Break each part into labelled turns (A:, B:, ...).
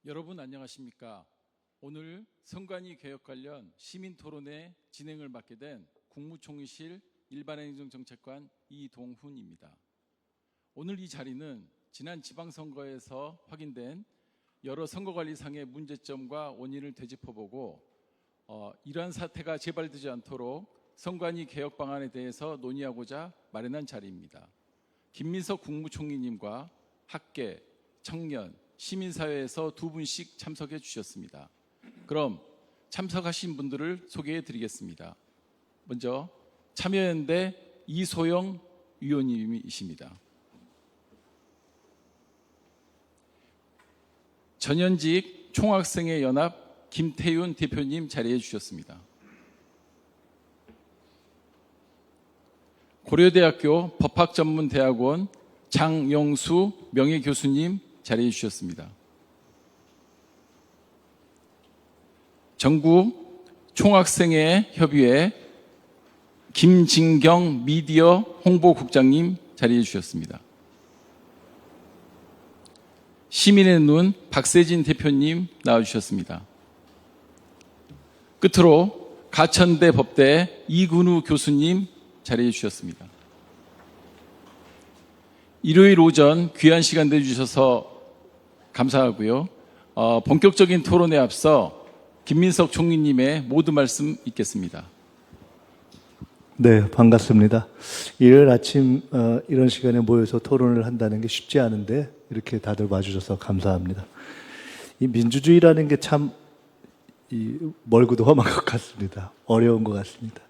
A: 여러분 안녕하십니까? 오늘 선관위 개혁 관련 시민 토론회 진행을 맡게 된 국무총리실 일반행정정책관 이동훈입니다. 오늘 이 자리는 지난 지방선거에서 확인된 여러 선거관리상의 문제점과 원인을 되짚어보고 이러한 사태가 재발되지 않도록 선관위 개혁 방안에 대해서 논의하고자 마련한 자리입니다. 김민석 국무총리님과 학계, 청년, 시민사회에서 두 분씩 참석해 주셨습니다. 그럼 참석하신 분들을 소개해 드리겠습니다. 먼저 참여연대 이소영 위원님이십니다. 전현직 총학생회 연합 김태윤 대표님 자리해 주셨습니다. 고려대학교 법학전문대학원 장영수 명예교수님 자리해 주셨습니다. 전국 총학생회 협의회 김진경 미디어 홍보국장님 자리해 주셨습니다. 시민의 눈 박세진 대표님 나와주셨습니다. 끝으로 가천대 법대 이근우 교수님 자리해 주셨습니다. 일요일 오전 귀한 시간 내주셔서 감사하고요. 본격적인 토론에 앞서 김민석 총리님의 모두 말씀 있겠습니다.
B: 네, 반갑습니다. 일요일 아침 이런 시간에 모여서 토론을 한다는 게 쉽지 않은데 이렇게 다들 와주셔서 감사합니다. 이 민주주의라는 게 참 멀고도 험한 것 같습니다. 어려운 것 같습니다.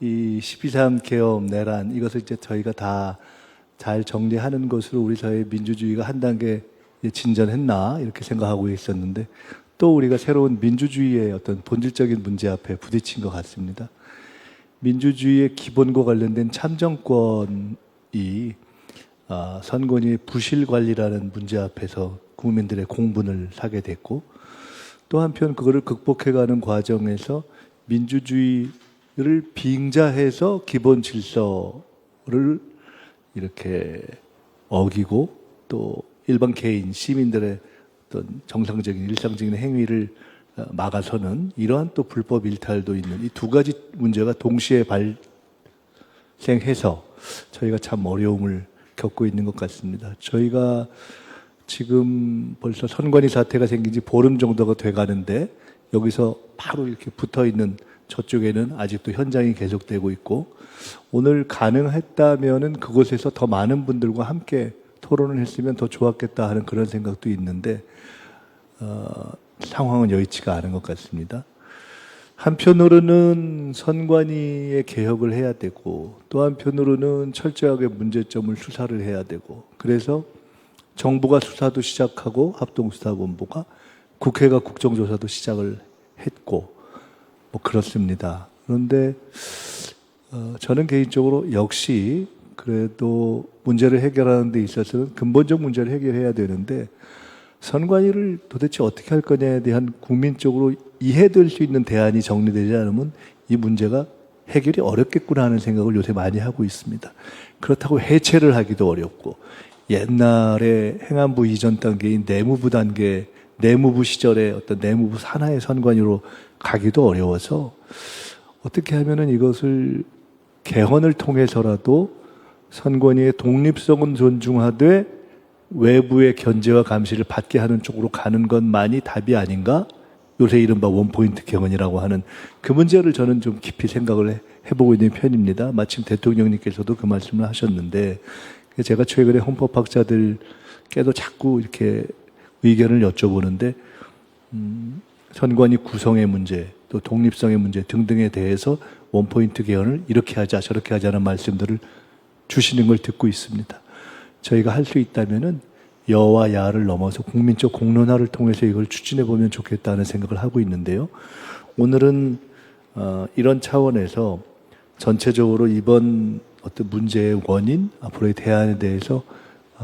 B: 이 12.3 계엄, 내란 이것을 이제 저희가 다 잘 정리하는 것으로 우리 사회의 민주주의가 한 단계 진전했나 이렇게 생각하고 있었는데 또 우리가 새로운 민주주의의 어떤 본질적인 문제 앞에 부딪힌 것 같습니다. 민주주의의 기본과 관련된 참정권이 선관위의 부실 관리라는 문제 앞에서 국민들의 공분을 사게 됐고 또 한편 그거를 극복해가는 과정에서 민주주의를 빙자해서 기본 질서를 이렇게 어기고 또 일반 개인, 시민들의 어떤 정상적인 일상적인 행위를 막아서는 이러한 또 불법 일탈도 있는 이 두 가지 문제가 동시에 발생해서 저희가 참 어려움을 겪고 있는 것 같습니다. 저희가 지금 벌써 선관위 사태가 생긴 지 보름 정도가 돼 가는데 여기서 바로 이렇게 붙어 있는 저쪽에는 아직도 현장이 계속되고 있고 오늘 가능했다면은 그곳에서 더 많은 분들과 함께 토론을 했으면 더 좋았겠다 하는 그런 생각도 있는데 상황은 여의치가 않은 것 같습니다. 한편으로는 선관위의 개혁을 해야 되고 또 한편으로는 철저하게 문제점을 수사를 해야 되고 그래서 정부가 수사도 시작하고 합동수사본부가 국회가 국정조사도 시작을 했고 뭐 그렇습니다. 그런데 저는 개인적으로 역시 그래도 문제를 해결하는 데 있어서는 근본적 문제를 해결해야 되는데 선관위를 도대체 어떻게 할 거냐에 대한 국민적으로 이해될 수 있는 대안이 정리되지 않으면 이 문제가 해결이 어렵겠구나 하는 생각을 요새 많이 하고 있습니다. 그렇다고 해체를 하기도 어렵고 옛날에 행안부 이전 단계인 내무부 단계, 내무부 시절의 어떤 내무부 산하의 선관위로 가기도 어려워서 어떻게 하면은 이것을 개헌을 통해서라도 선관위의 독립성은 존중하되 외부의 견제와 감시를 받게 하는 쪽으로 가는 것만이 답이 아닌가? 요새 이른바 원포인트 개헌이라고 하는 그 문제를 저는 좀 깊이 생각을 해보고 있는 편입니다. 마침 대통령님께서도 그 말씀을 하셨는데 제가 최근에 헌법학자들께도 자꾸 이렇게 의견을 여쭤보는데 선관위 구성의 문제 또 독립성의 문제 등등에 대해서 원포인트 개헌을 이렇게 하자 저렇게 하자는 말씀들을 주시는 걸 듣고 있습니다. 저희가 할 수 있다면은 여와 야를 넘어서 국민적 공론화를 통해서 이걸 추진해 보면 좋겠다는 생각을 하고 있는데요. 오늘은 이런 차원에서 전체적으로 이번 어떤 문제의 원인, 앞으로의 대안에 대해서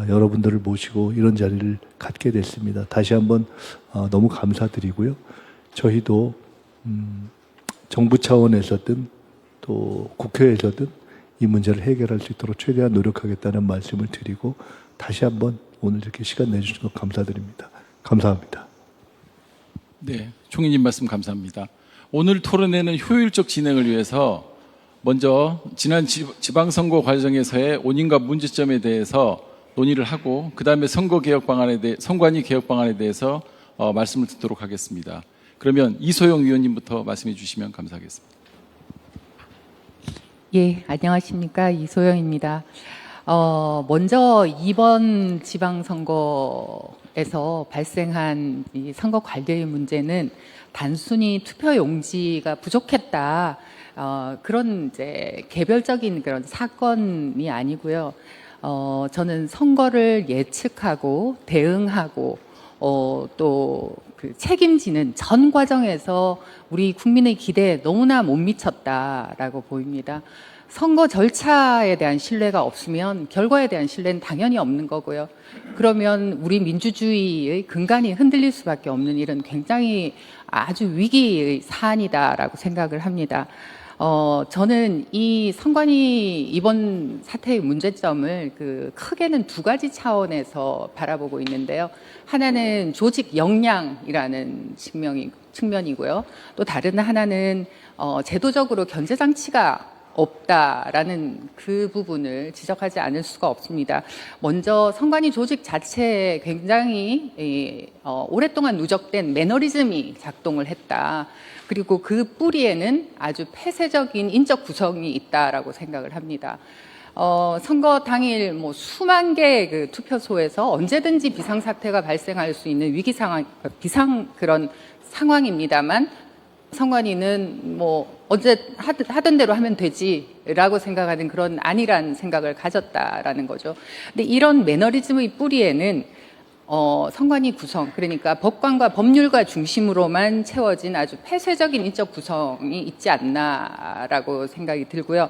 B: 여러분들을 모시고 이런 자리를 갖게 됐습니다. 다시 한번 너무 감사드리고요. 저희도 정부 차원에서든 또 국회에서든 이 문제를 해결할 수 있도록 최대한 노력하겠다는 말씀을 드리고 다시 한번 오늘 이렇게 시간 내주신 것 감사드립니다. 감사합니다.
A: 네, 총리님 말씀 감사합니다. 오늘 토론회는 효율적 진행을 위해서 먼저 지난 지방선거 과정에서의 원인과 문제점에 대해서 논의를 하고 그다음에 선관위 개혁 방안에 대해서 말씀을 듣도록 하겠습니다. 그러면 이소영 위원님부터 말씀해 주시면 감사하겠습니다.
C: 예, 안녕하십니까. 이소영입니다. 먼저 이번 지방선거에서 발생한 이 선거 관리의 문제는 단순히 투표 용지가 부족했다. 그런 이제 개별적인 그런 사건이 아니고요. 저는 선거를 예측하고 대응하고 또 그 책임지는 전 과정에서 우리 국민의 기대에 너무나 못 미쳤다라고 보입니다. 선거 절차에 대한 신뢰가 없으면 결과에 대한 신뢰는 당연히 없는 거고요. 그러면 우리 민주주의의 근간이 흔들릴 수밖에 없는 일은 굉장히 아주 위기의 사안이다라고 생각을 합니다. 저는 이 선관위 이번 사태의 문제점을 크게는 두 가지 차원에서 바라보고 있는데요. 하나는 조직 역량이라는 측면이고요. 또 다른 하나는 제도적으로 견제 장치가 없다라는 그 부분을 지적하지 않을 수가 없습니다. 먼저 선관위 조직 자체에 굉장히 오랫동안 누적된 매너리즘이 작동을 했다. 그리고 그 뿌리에는 아주 폐쇄적인 인적 구성이 있다라고 생각을 합니다. 선거 당일 수만 개의 그 투표소에서 언제든지 비상사태가 발생할 수 있는 위기 상황, 그런 상황입니다만 선관위는 언제 하던 대로 하면 되지라고 생각하는 그런 안일한 생각을 가졌다라는 거죠. 근데 이런 매너리즘의 뿌리에는 선관위 구성, 그러니까 법관과 법률가 중심으로만 채워진 아주 폐쇄적인 인적 구성이 있지 않나라고 생각이 들고요.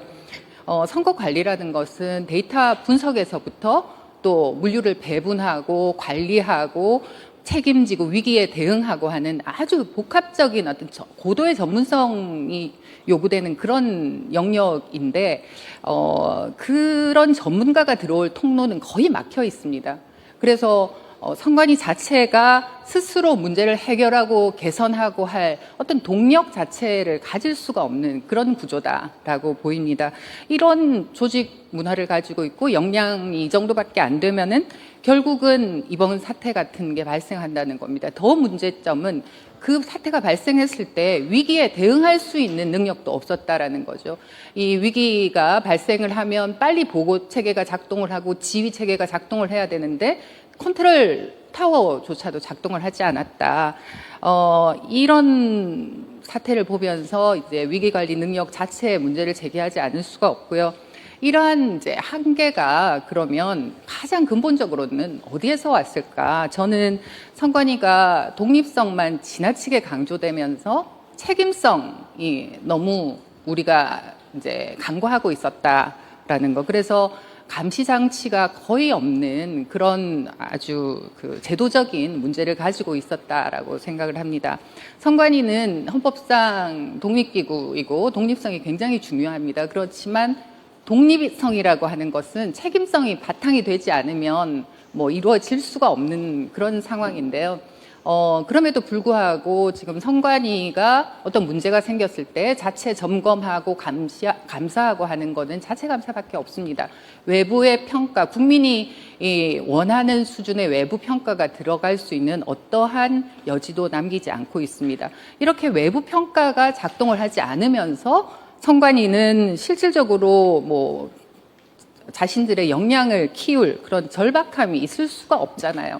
C: 선거 관리라는 것은 데이터 분석에서부터 또 물류를 배분하고 관리하고 책임지고 위기에 대응하고 하는 아주 복합적인 어떤 고도의 전문성이 요구되는 그런 영역인데 그런 전문가가 들어올 통로는 거의 막혀 있습니다. 그래서 선관위 자체가 스스로 문제를 해결하고 개선하고 할 어떤 동력 자체를 가질 수가 없는 그런 구조다라고 보입니다. 이런 조직 문화를 가지고 있고 역량이 이 정도밖에 안 되면은 결국은 이번 사태 같은 게 발생한다는 겁니다. 더 문제점은 그 사태가 발생했을 때 위기에 대응할 수 있는 능력도 없었다라는 거죠. 이 위기가 발생을 하면 빨리 보고 체계가 작동을 하고 지휘 체계가 작동을 해야 되는데 컨트롤 타워조차도 작동을 하지 않았다. 이런 사태를 보면서 이제 위기관리 능력 자체의 문제를 제기하지 않을 수가 없고요. 이러한 이제 한계가 그러면 가장 근본적으로는 어디에서 왔을까? 저는 선관위가 독립성만 지나치게 강조되면서 책임성이 너무 우리가 이제 간과하고 있었다라는 거. 그래서 감시 장치가 거의 없는 그런 아주 제도적인 문제를 가지고 있었다라고 생각을 합니다. 선관위는 헌법상 독립기구이고 독립성이 굉장히 중요합니다. 그렇지만 독립성이라고 하는 것은 책임성이 바탕이 되지 않으면 이루어질 수가 없는 그런 상황인데요. 그럼에도 불구하고 지금 선관위가 어떤 문제가 생겼을 때 자체 점검하고 감사하고 하는 거는 자체 감사밖에 없습니다. 외부의 평가, 국민이 원하는 수준의 외부 평가가 들어갈 수 있는 어떠한 여지도 남기지 않고 있습니다. 이렇게 외부 평가가 작동을 하지 않으면서 선관위는 실질적으로 자신들의 역량을 키울 그런 절박함이 있을 수가 없잖아요.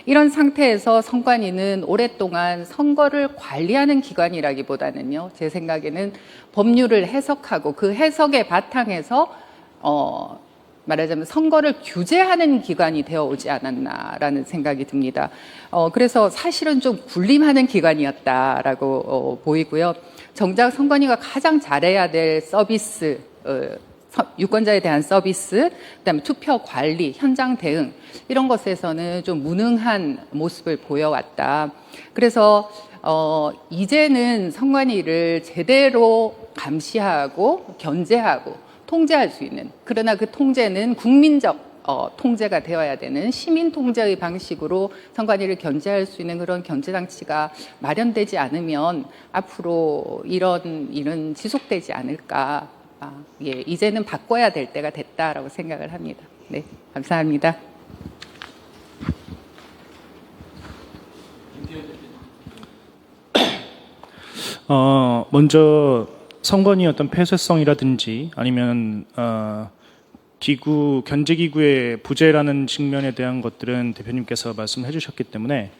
C: 이런 상태에서 선관위는 오랫동안 선거를 관리하는 기관이라기보다는요, 제 생각에는 법률을 해석하고 그 해석의 바탕에서 말하자면 선거를 규제하는 기관이 되어 오지 않았나라는 생각이 듭니다. 그래서 사실은 좀 군림하는 기관이었다라고 보이고요. 정작 선관위가 가장 잘해야 될 서비스, 유권자에 대한 서비스, 그다음에 투표 관리, 현장 대응 이런 것에서는 좀 무능한 모습을 보여왔다. 그래서 이제는 선관위를 제대로 감시하고 견제하고 통제할 수 있는, 그러나 그 통제는 국민적 통제가 되어야 되는 시민 통제의 방식으로 선관위를 견제할 수 있는 그런 견제 장치가 마련되지 않으면 앞으로 이런 일은 지속되지 않을까. 예, 이제는 바꿔야 될 때가 됐다라고 생각을 합니다. 네, 감사합니다.
D: 먼저 선관위 어떤 폐쇄성이라든지 아니면 견제기구의 부재라는 측면에 대한 것들은 대표님께서 말씀해 주셨기 때문에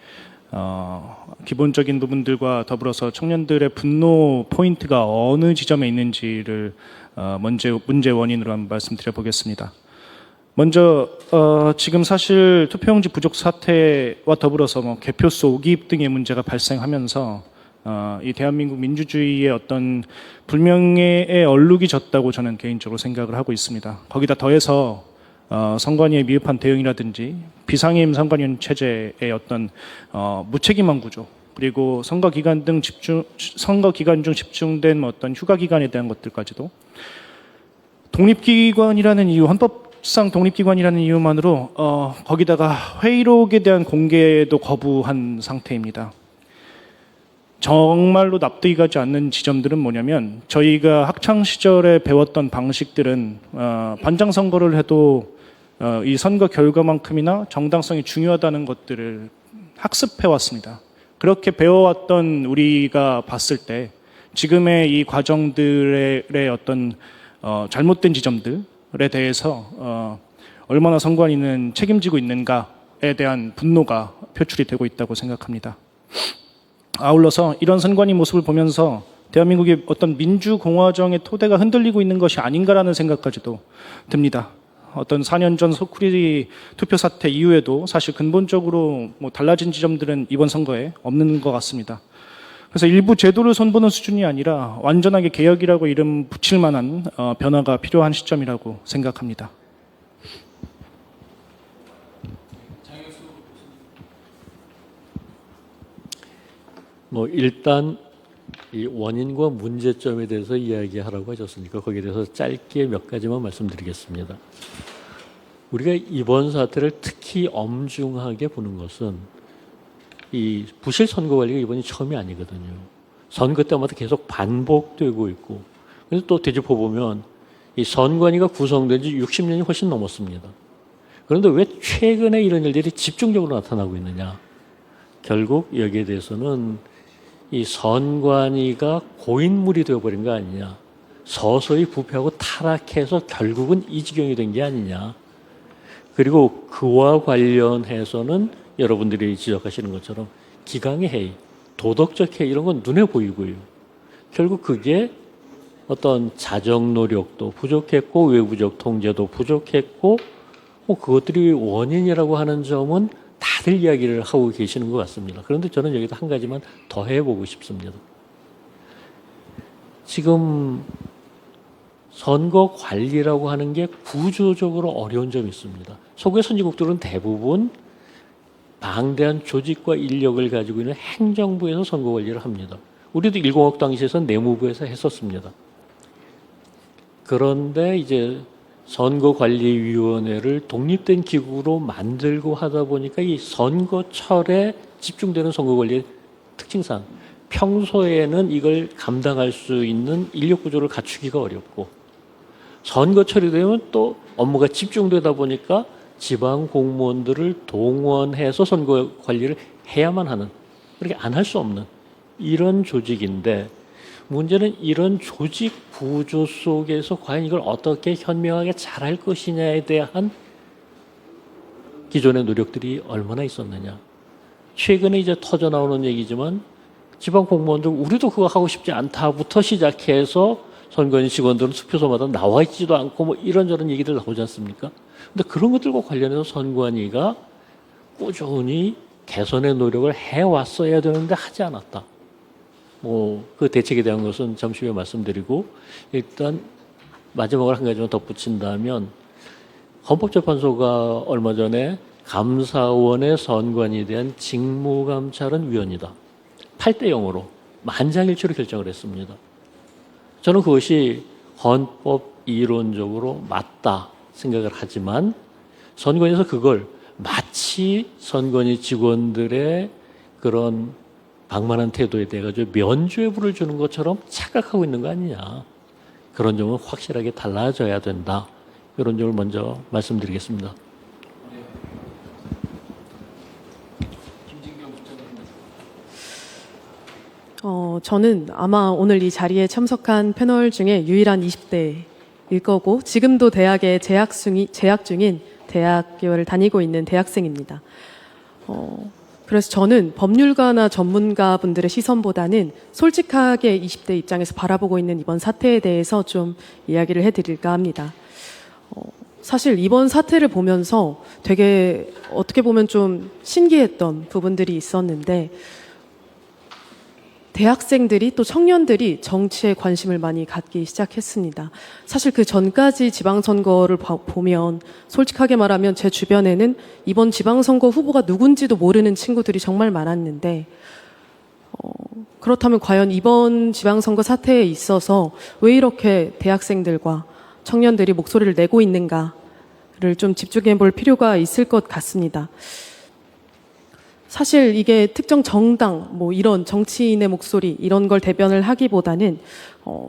D: 기본적인 부분들과 더불어서 청년들의 분노 포인트가 어느 지점에 있는지를 먼저 문제 원인으로 한번 말씀드려 보겠습니다. 먼저 지금 사실 투표용지 부족 사태와 더불어서 개표소 오기입 등의 문제가 발생하면서 이 대한민국 민주주의의 어떤 불명예에 얼룩이 졌다고 저는 개인적으로 생각을 하고 있습니다. 거기다 더해서 선관위의 미흡한 대응이라든지 비상임 선관위원 체제의 어떤 무책임한 구조, 그리고 선거 기간 중 집중된 어떤 휴가 기간에 대한 것들까지도 독립기관이라는 이유, 헌법상 독립기관이라는 이유만으로 거기다가 회의록에 대한 공개도 거부한 상태입니다. 정말로 납득이 가지 않는 지점들은 뭐냐면, 저희가 학창 시절에 배웠던 방식들은 반장 선거를 해도 이 선거 결과만큼이나 정당성이 중요하다는 것들을 학습해 왔습니다. 그렇게 배워왔던 우리가 봤을 때 지금의 이 과정들의 어떤 잘못된 지점들에 대해서 얼마나 선관위는 책임지고 있는가에 대한 분노가 표출이 되고 있다고 생각합니다. 아울러서 이런 선관위 모습을 보면서 대한민국의 어떤 민주공화정의 토대가 흔들리고 있는 것이 아닌가라는 생각까지도 듭니다. 어떤 4년 전 소쿠리 투표 사태 이후에도 사실 근본적으로 달라진 지점들은 이번 선거에 없는 것 같습니다. 그래서 일부 제도를 손보는 수준이 아니라 완전하게 개혁이라고 이름 붙일 만한 변화가 필요한 시점이라고 생각합니다.
E: 일단 이 원인과 문제점에 대해서 이야기하라고 하셨으니까 거기에 대해서 짧게 몇 가지만 말씀드리겠습니다. 우리가 이번 사태를 특히 엄중하게 보는 것은 이 부실 선거 관리가 이번이 처음이 아니거든요. 선거 때마다 계속 반복되고 있고, 그래서 또 되짚어 보면 이 선관위가 구성된 지 60년이 훨씬 넘었습니다. 그런데 왜 최근에 이런 일들이 집중적으로 나타나고 있느냐? 결국 여기에 대해서는 이 선관위가 고인물이 되어버린 거 아니냐, 서서히 부패하고 타락해서 결국은 이 지경이 된 게 아니냐. 그리고 그와 관련해서는 여러분들이 지적하시는 것처럼 기강의 해이, 도덕적 해이, 이런 건 눈에 보이고요. 결국 그게 어떤 자정 노력도 부족했고 외부적 통제도 부족했고 그것들이 원인이라고 하는 점은 다들 이야기를 하고 계시는 것 같습니다. 그런데 저는 여기다 한 가지만 더 해보고 싶습니다. 지금 선거 관리라고 하는 게 구조적으로 어려운 점이 있습니다. 서구의 선진국들은 대부분 방대한 조직과 인력을 가지고 있는 행정부에서 선거 관리를 합니다. 우리도 1공학 당시에서는 내무부에서 했었습니다. 그런데 이제 선거관리위원회를 독립된 기구로 만들고 하다 보니까 이 선거철에 집중되는 선거관리의 특징상 평소에는 이걸 감당할 수 있는 인력 구조를 갖추기가 어렵고, 선거철이 되면 또 업무가 집중되다 보니까 지방 공무원들을 동원해서 선거 관리를 해야만 하는, 그렇게 안 할 수 없는 이런 조직인데, 문제는 이런 조직 구조 속에서 과연 이걸 어떻게 현명하게 잘할 것이냐에 대한 기존의 노력들이 얼마나 있었느냐. 최근에 이제 터져 나오는 얘기지만 지방 공무원들 우리도 그거 하고 싶지 않다부터 시작해서 선관위 직원들은 투표소마다 나와 있지도 않고 이런저런 얘기들 나오지 않습니까? 근데 그런 것들과 관련해서 선관위가 꾸준히 개선의 노력을 해왔어야 되는데 하지 않았다. 그 대책에 대한 것은 잠시 후에 말씀드리고, 일단 마지막으로 한 가지만 덧붙인다면, 헌법재판소가 얼마 전에 감사원의 선관위에 대한 직무감찰은 위헌이다, 8대0으로 만장일치로 결정을 했습니다. 저는 그것이 헌법 이론적으로 맞다 생각을 하지만, 선관위에서 그걸 마치 선관위 직원들의 그런 방만한 태도에 대해 가지고 면죄부를 주는 것처럼 착각하고 있는 거 아니냐. 그런 점은 확실하게 달라져야 된다. 이런 점을 먼저 말씀드리겠습니다.
F: 저는 아마 오늘 이 자리에 참석한 패널 중에 유일한 20대일 거고 지금도 대학에 재학 중인 대학교를 다니고 있는 대학생입니다. 그래서 저는 법률가나 전문가 분들의 시선보다는 솔직하게 20대 입장에서 바라보고 있는 이번 사태에 대해서 좀 이야기를 해드릴까 합니다. 사실 이번 사태를 보면서 되게 어떻게 보면 좀 신기했던 부분들이 있었는데 대학생들이 또 청년들이 정치에 관심을 많이 갖기 시작했습니다. 사실 그 전까지 지방선거를 보면 솔직하게 말하면 제 주변에는 이번 지방선거 후보가 누군지도 모르는 친구들이 정말 많았는데 그렇다면 과연 이번 지방선거 사태에 있어서 왜 이렇게 대학생들과 청년들이 목소리를 내고 있는가를 좀 집중해 볼 필요가 있을 것 같습니다. 사실 이게 특정 정당, 뭐 이런 정치인의 목소리 이런 걸 대변을 하기보다는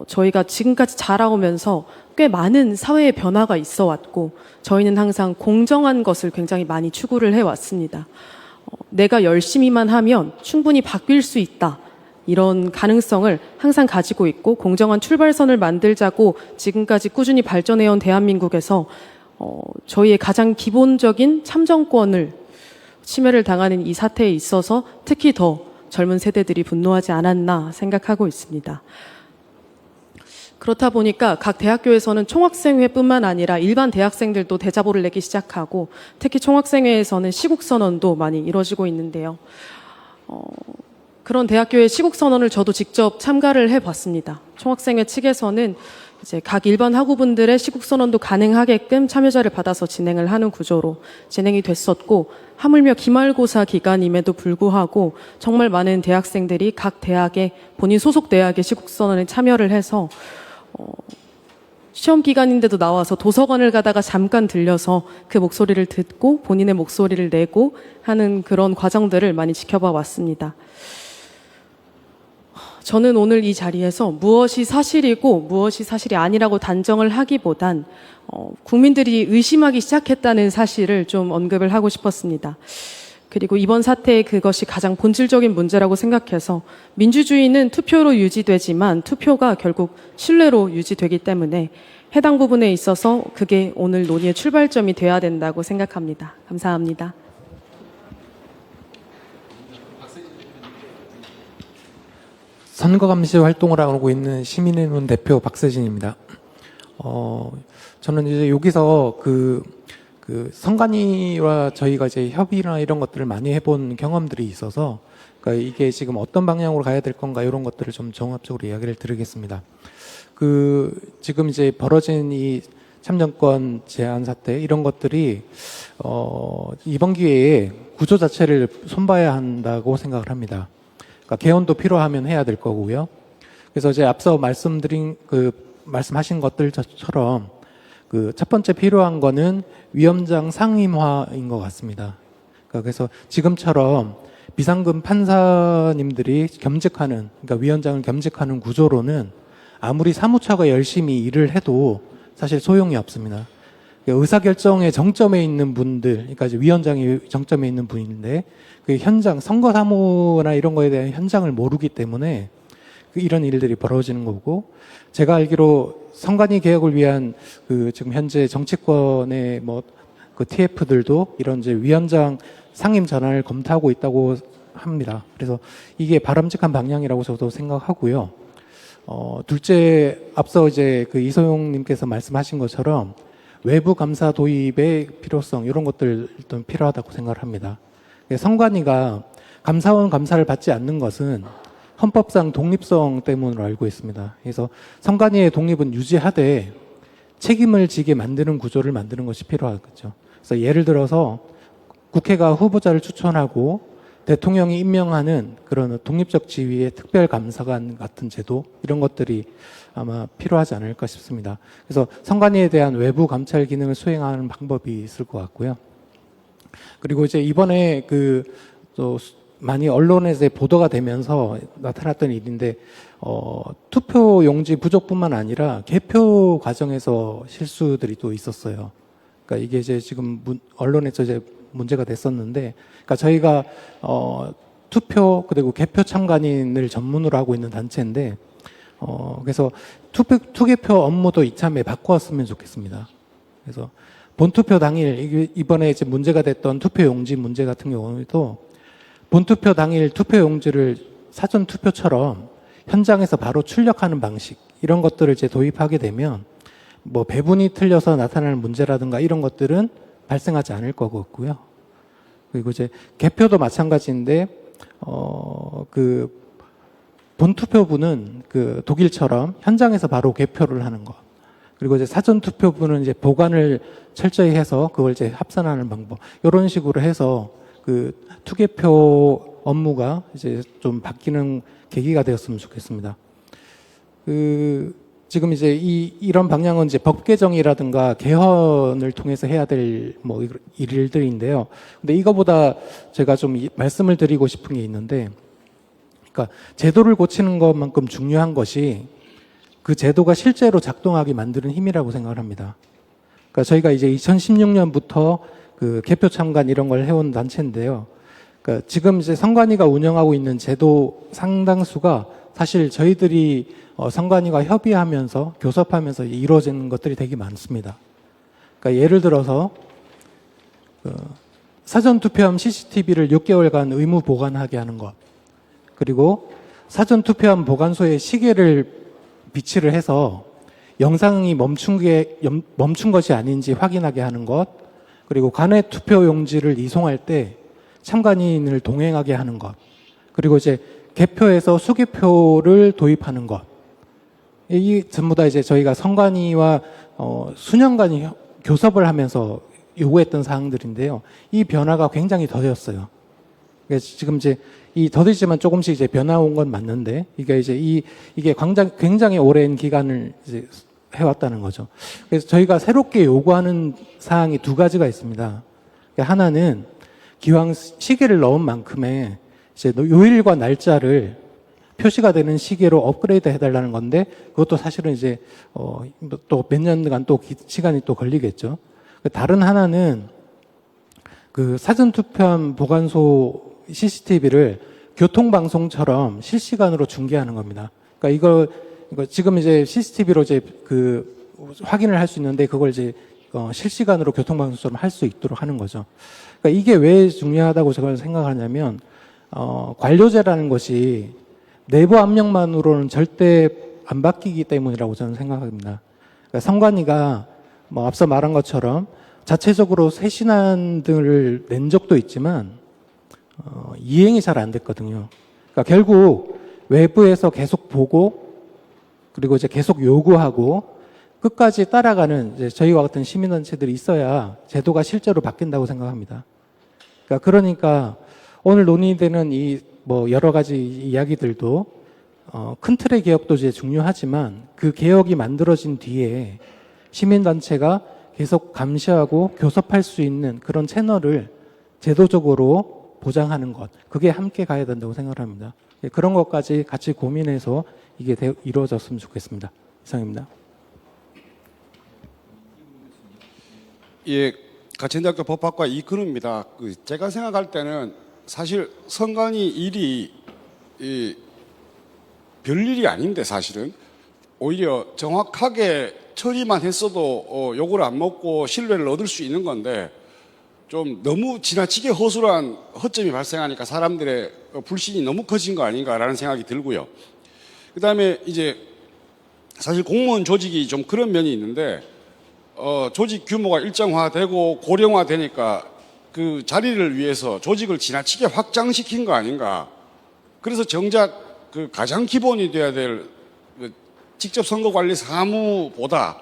F: 저희가 지금까지 자라오면서 꽤 많은 사회의 변화가 있어 왔고 저희는 항상 공정한 것을 굉장히 많이 추구를 해왔습니다. 내가 열심히만 하면 충분히 바뀔 수 있다. 이런 가능성을 항상 가지고 있고 공정한 출발선을 만들자고 지금까지 꾸준히 발전해온 대한민국에서 저희의 가장 기본적인 참정권을 침해를 당하는 이 사태에 있어서 특히 더 젊은 세대들이 분노하지 않았나 생각하고 있습니다. 그렇다 보니까 각 대학교에서는 총학생회뿐만 아니라 일반 대학생들도 대자보를 내기 시작하고 특히 총학생회에서는 시국선언도 많이 이루어지고 있는데요. 그런 대학교의 시국선언을 저도 직접 참가를 해봤습니다. 총학생회 측에서는 이제 각 일반 학우분들의 시국선언도 가능하게끔 참여자를 받아서 진행을 하는 구조로 진행이 됐었고 하물며 기말고사 기간임에도 불구하고 정말 많은 대학생들이 각 대학의 본인 소속 대학의 시국선언에 참여를 해서 시험 기간인데도 나와서 도서관을 가다가 잠깐 들려서 그 목소리를 듣고 본인의 목소리를 내고 하는 그런 과정들을 많이 지켜봐 왔습니다. 저는 오늘 이 자리에서 무엇이 사실이고 무엇이 사실이 아니라고 단정을 하기보단 국민들이 의심하기 시작했다는 사실을 좀 언급을 하고 싶었습니다. 그리고 이번 사태의 그것이 가장 본질적인 문제라고 생각해서 민주주의는 투표로 유지되지만 투표가 결국 신뢰로 유지되기 때문에 해당 부분에 있어서 그게 오늘 논의의 출발점이 돼야 된다고 생각합니다. 감사합니다.
G: 선거감시 활동을 하고 있는 시민의논 대표 박세진입니다. 저는 이제 여기서 그 선관위와 저희가 이제 협의나 이런 것들을 많이 해본 경험들이 있어서, 그러니까 이게 지금 어떤 방향으로 가야 될 건가 이런 것들을 좀 종합적으로 이야기를 드리겠습니다. 지금 이제 벌어진 이 참정권 제한 사태 이런 것들이 이번 기회에 구조 자체를 손봐야 한다고 생각을 합니다. 그러니까 개헌도 필요하면 해야 될 거고요. 그래서 이제 앞서 말씀하신 것들처럼 첫 번째 필요한 거는 위원장 상임화인 것 같습니다. 그래서 지금처럼 비상금 판사님들이 겸직하는, 그러니까 위원장을 겸직하는 구조로는 아무리 사무처가 열심히 일을 해도 사실 소용이 없습니다. 의사결정의 정점에 있는 분들, 그러니까 이제 위원장이 정점에 있는 분인데 그 현장, 선거 사무나 이런 거에 대한 현장을 모르기 때문에 이런 일들이 벌어지는 거고, 제가 알기로 선관위 개혁을 위한 지금 현재 정치권의 TF들도 이런 이제 위원장 상임 전환을 검토하고 있다고 합니다. 그래서 이게 바람직한 방향이라고 저도 생각하고요. 둘째, 앞서 이제 이소용님께서 말씀하신 것처럼 외부 감사 도입의 필요성 이런 것들도 필요하다고 생각을 합니다. 선관위가 감사원 감사를 받지 않는 것은 헌법상 독립성 때문으로 알고 있습니다. 그래서 선관위의 독립은 유지하되 책임을 지게 만드는 구조를 만드는 것이 필요하겠죠. 그래서 예를 들어서 국회가 후보자를 추천하고 대통령이 임명하는 그런 독립적 지위의 특별감사관 같은 제도 이런 것들이 아마 필요하지 않을까 싶습니다. 그래서 선관위에 대한 외부 감찰 기능을 수행하는 방법이 있을 것 같고요. 그리고 이제 이번에 또 많이 언론에서 보도가 되면서 나타났던 일인데 투표 용지 부족뿐만 아니라 개표 과정에서 실수들이 또 있었어요. 그러니까 이게 이제 지금 언론에서 이제 문제가 됐었는데, 그러니까 저희가 투표 그리고 개표 참관인을 전문으로 하고 있는 단체인데, 그래서 투개표 업무도 이참에 바꾸었으면 좋겠습니다. 그래서 본투표 당일 이번에 이제 문제가 됐던 투표 용지 문제 같은 경우에도 본투표 당일 투표 용지를 사전 투표처럼 현장에서 바로 출력하는 방식 이런 것들을 이제 도입하게 되면 뭐 배분이 틀려서 나타나는 문제라든가 이런 것들은 발생하지 않을 거고 있고요. 그리고 이제 개표도 마찬가지인데 본투표부는 독일처럼 현장에서 바로 개표를 하는 것. 그리고 이제 사전 투표부는 이제 보관을 철저히 해서 그걸 이제 합산하는 방법. 이런 식으로 해서 투개표 업무가 이제 좀 바뀌는 계기가 되었으면 좋겠습니다. 지금 이제 이런 방향은 이제 법 개정이라든가 개헌을 통해서 해야 될 뭐 일들인데요. 근데 이거보다 제가 좀 말씀을 드리고 싶은 게 있는데, 그러니까 제도를 고치는 것만큼 중요한 것이 그 제도가 실제로 작동하게 만드는 힘이라고 생각을 합니다. 그러니까 저희가 이제 2016년부터 개표 참관 이런 걸 해온 단체인데요. 그러니까 지금 이제 선관위가 운영하고 있는 제도 상당수가 사실 저희들이 선관위가 협의하면서 교섭하면서 이루어지는 것들이 되게 많습니다. 그러니까 예를 들어서 사전 투표함 CCTV를 6개월간 의무 보관하게 하는 것, 그리고 사전 투표함 보관소에 시계를 비치를 해서 영상이 멈춘 것이 아닌지 확인하게 하는 것, 그리고 관외 투표 용지를 이송할 때 참관인을 동행하게 하는 것, 그리고 이제 개표에서 수개표를 도입하는 것. 이 전부 다 이제 저희가 선관위와 수년간 교섭을 하면서 요구했던 사항들인데요. 이 변화가 굉장히 더뎠어요. 그래서 지금 이제 더디지만 조금씩 이제 변화 온 건 맞는데, 이게 이제 이게 굉장히 오랜 기간을 이제 해왔다는 거죠. 그래서 저희가 새롭게 요구하는 사항이 두 가지가 있습니다. 하나는 기왕 시계를 넣은 만큼의 이제 요일과 날짜를 표시가 되는 시계로 업그레이드 해달라는 건데, 그것도 사실은 이제 또 몇 년간 또 시간이 또 걸리겠죠. 다른 하나는 사전 투표함 보관소 CCTV를 교통방송처럼 실시간으로 중계하는 겁니다. 그러니까 이거 지금 이제 CCTV로 이제 확인을 할 수 있는데, 그걸 이제 실시간으로 교통방송처럼 할 수 있도록 하는 거죠. 그러니까 이게 왜 중요하다고 제가 생각하냐면, 관료제라는 것이 내부 압력만으로는 절대 안 바뀌기 때문이라고 저는 생각합니다. 그러니까 선관위가 뭐 앞서 말한 것처럼 자체적으로 쇄신안 등을 낸 적도 있지만 이행이 잘 안 됐거든요. 그러니까 결국 외부에서 계속 보고, 그리고 이제 계속 요구하고 끝까지 따라가는 이제 저희와 같은 시민단체들이 있어야 제도가 실제로 바뀐다고 생각합니다. 그러니까 오늘 논의되는 뭐 여러 가지 이야기들도 큰 틀의 개혁도 이제 중요하지만, 그 개혁이 만들어진 뒤에 시민단체가 계속 감시하고 교섭할 수 있는 그런 채널을 제도적으로 보장하는 것, 그게 함께 가야 된다고 생각합니다. 그런 것까지 같이 고민해서 이게 이루어졌으면 좋겠습니다. 이상입니다.
H: 예, 가천대학교 법학과 이근우입니다. 제가 생각할 때는 사실 선관위 일이 별일이 아닌데, 사실은 오히려 정확하게 처리만 했어도 욕을 안 먹고 신뢰를 얻을 수 있는 건데, 좀 너무 지나치게 허술한 허점이 발생하니까 사람들의 불신이 너무 커진 거 아닌가라는 생각이 들고요. 그다음에 이제 사실 공무원 조직이 좀 그런 면이 있는데, 조직 규모가 일정화되고 고령화되니까 그 자리를 위해서 조직을 지나치게 확장시킨 거 아닌가. 그래서 정작 가장 기본이 돼야 될 직접 선거관리 사무보다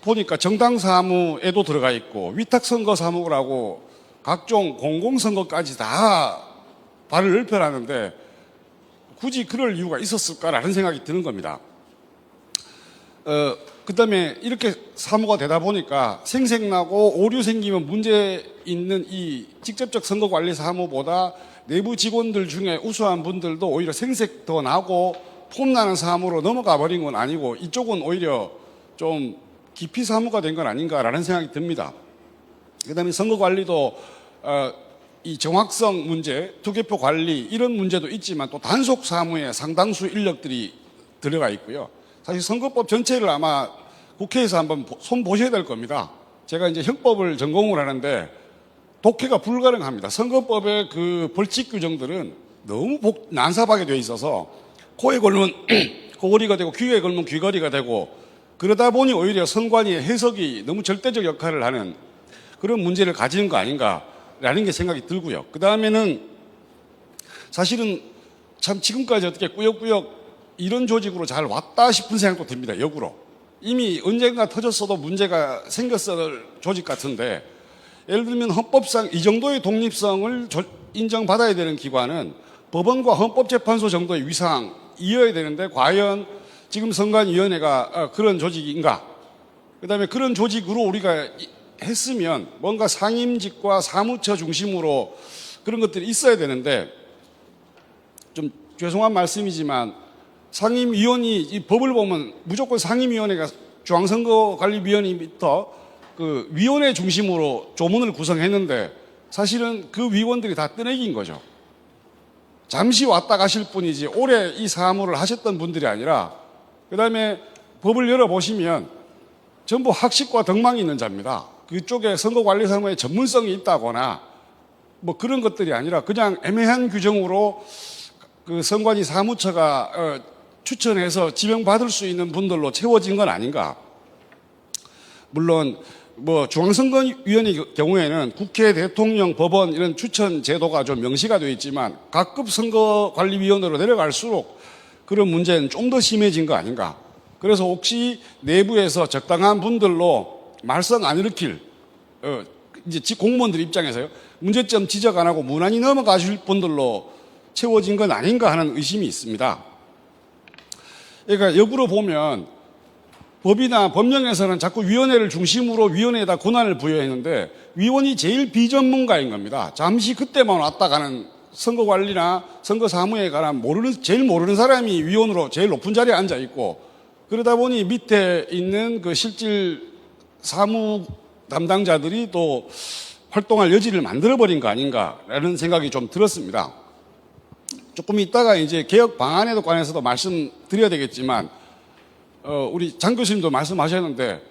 H: 보니까 정당 사무에도 들어가 있고 위탁 선거 사무라고 각종 공공선거까지 다 발을 넓혀놨는데 굳이 그럴 이유가 있었을까라는 생각이 드는 겁니다. 그다음에 이렇게 사무가 되다 보니까 생색나고 오류 생기면 문제 있는 이 직접적 선거관리 사무보다 내부 직원들 중에 우수한 분들도 오히려 생색 더 나고 폼나는 사무로 넘어가 버린 건 아니고 이쪽은 오히려 좀 기피 사무가 된 건 아닌가라는 생각이 듭니다. 그다음에 선거관리도 이 정확성 문제, 투개표 관리 이런 문제도 있지만 또 단속 사무에 상당수 인력들이 들어가 있고요. 사실 선거법 전체를 아마 국회에서 한번 손 보셔야 될 겁니다. 제가 이제 형법을 전공을 하는데 독해가 불가능합니다. 선거법의 그 벌칙 규정들은 너무 난삽하게 되어 있어서 코에 걸면 코걸이가 되고 귀에 걸면 귀걸이가 되고 그러다 보니 오히려 선관위의 해석이 너무 절대적 역할을 하는 그런 문제를 가지는 거 아닌가라는 게 생각이 들고요. 그 다음에는 사실은 참 지금까지 어떻게 꾸역꾸역 이런 조직으로 잘 왔다 싶은 생각도 듭니다. 역으로. 이미 언젠가 터졌어도 문제가 생겼을 조직 같은데 예를 들면 헌법상 이 정도의 독립성을 인정받아야 되는 기관은 법원과 헌법재판소 정도의 위상이어야 되는데 과연 지금 선관위원회가 그런 조직인가? 그다음에 그런 조직으로 우리가 했으면 뭔가 상임직과 사무처 중심으로 그런 것들이 있어야 되는데 좀 죄송한 말씀이지만 상임위원이 이 법을 보면 무조건 상임위원회가 중앙선거관리위원회부터 그 위원회 중심으로 조문을 구성했는데 사실은 그 위원들이 다 뜨내기인 거죠. 잠시 왔다 가실 분이지 오래 이 사무를 하셨던 분들이 아니라 그다음에 법을 열어보시면 전부 학식과 덕망이 있는 자입니다. 그쪽에 선거관리 사무에 전문성이 있다거나 뭐 그런 것들이 아니라 그냥 애매한 규정으로 그 선관위 사무처가 추천해서 지명받을 수 있는 분들로 채워진 건 아닌가. 물론 뭐 중앙선거위원회 경우에는 국회, 대통령, 법원 이런 추천 제도가 좀 명시가 되어 있지만 각급 선거관리위원회로 내려갈수록 그런 문제는 좀 더 심해진 거 아닌가. 그래서 혹시 내부에서 적당한 분들로 말썽 안 일으킬 이제 공무원들 입장에서요 문제점 지적 안 하고 무난히 넘어가실 분들로 채워진 건 아닌가 하는 의심이 있습니다. 그러니까 역으로 보면 법이나 법령에서는 자꾸 위원회를 중심으로 위원회에다 권한을 부여했는데 위원이 제일 비전문가인 겁니다. 잠시 그때만 왔다 가는 선거관리나 선거사무에 관한 제일 모르는 사람이 위원으로 제일 높은 자리에 앉아 있고 그러다 보니 밑에 있는 그 실질 사무 담당자들이 또 활동할 여지를 만들어버린 거 아닌가라는 생각이 좀 들었습니다. 조금 이따가 이제 개혁 방안에 관해서도 말씀드려야 되겠지만, 우리 장 교수님도 말씀하셨는데,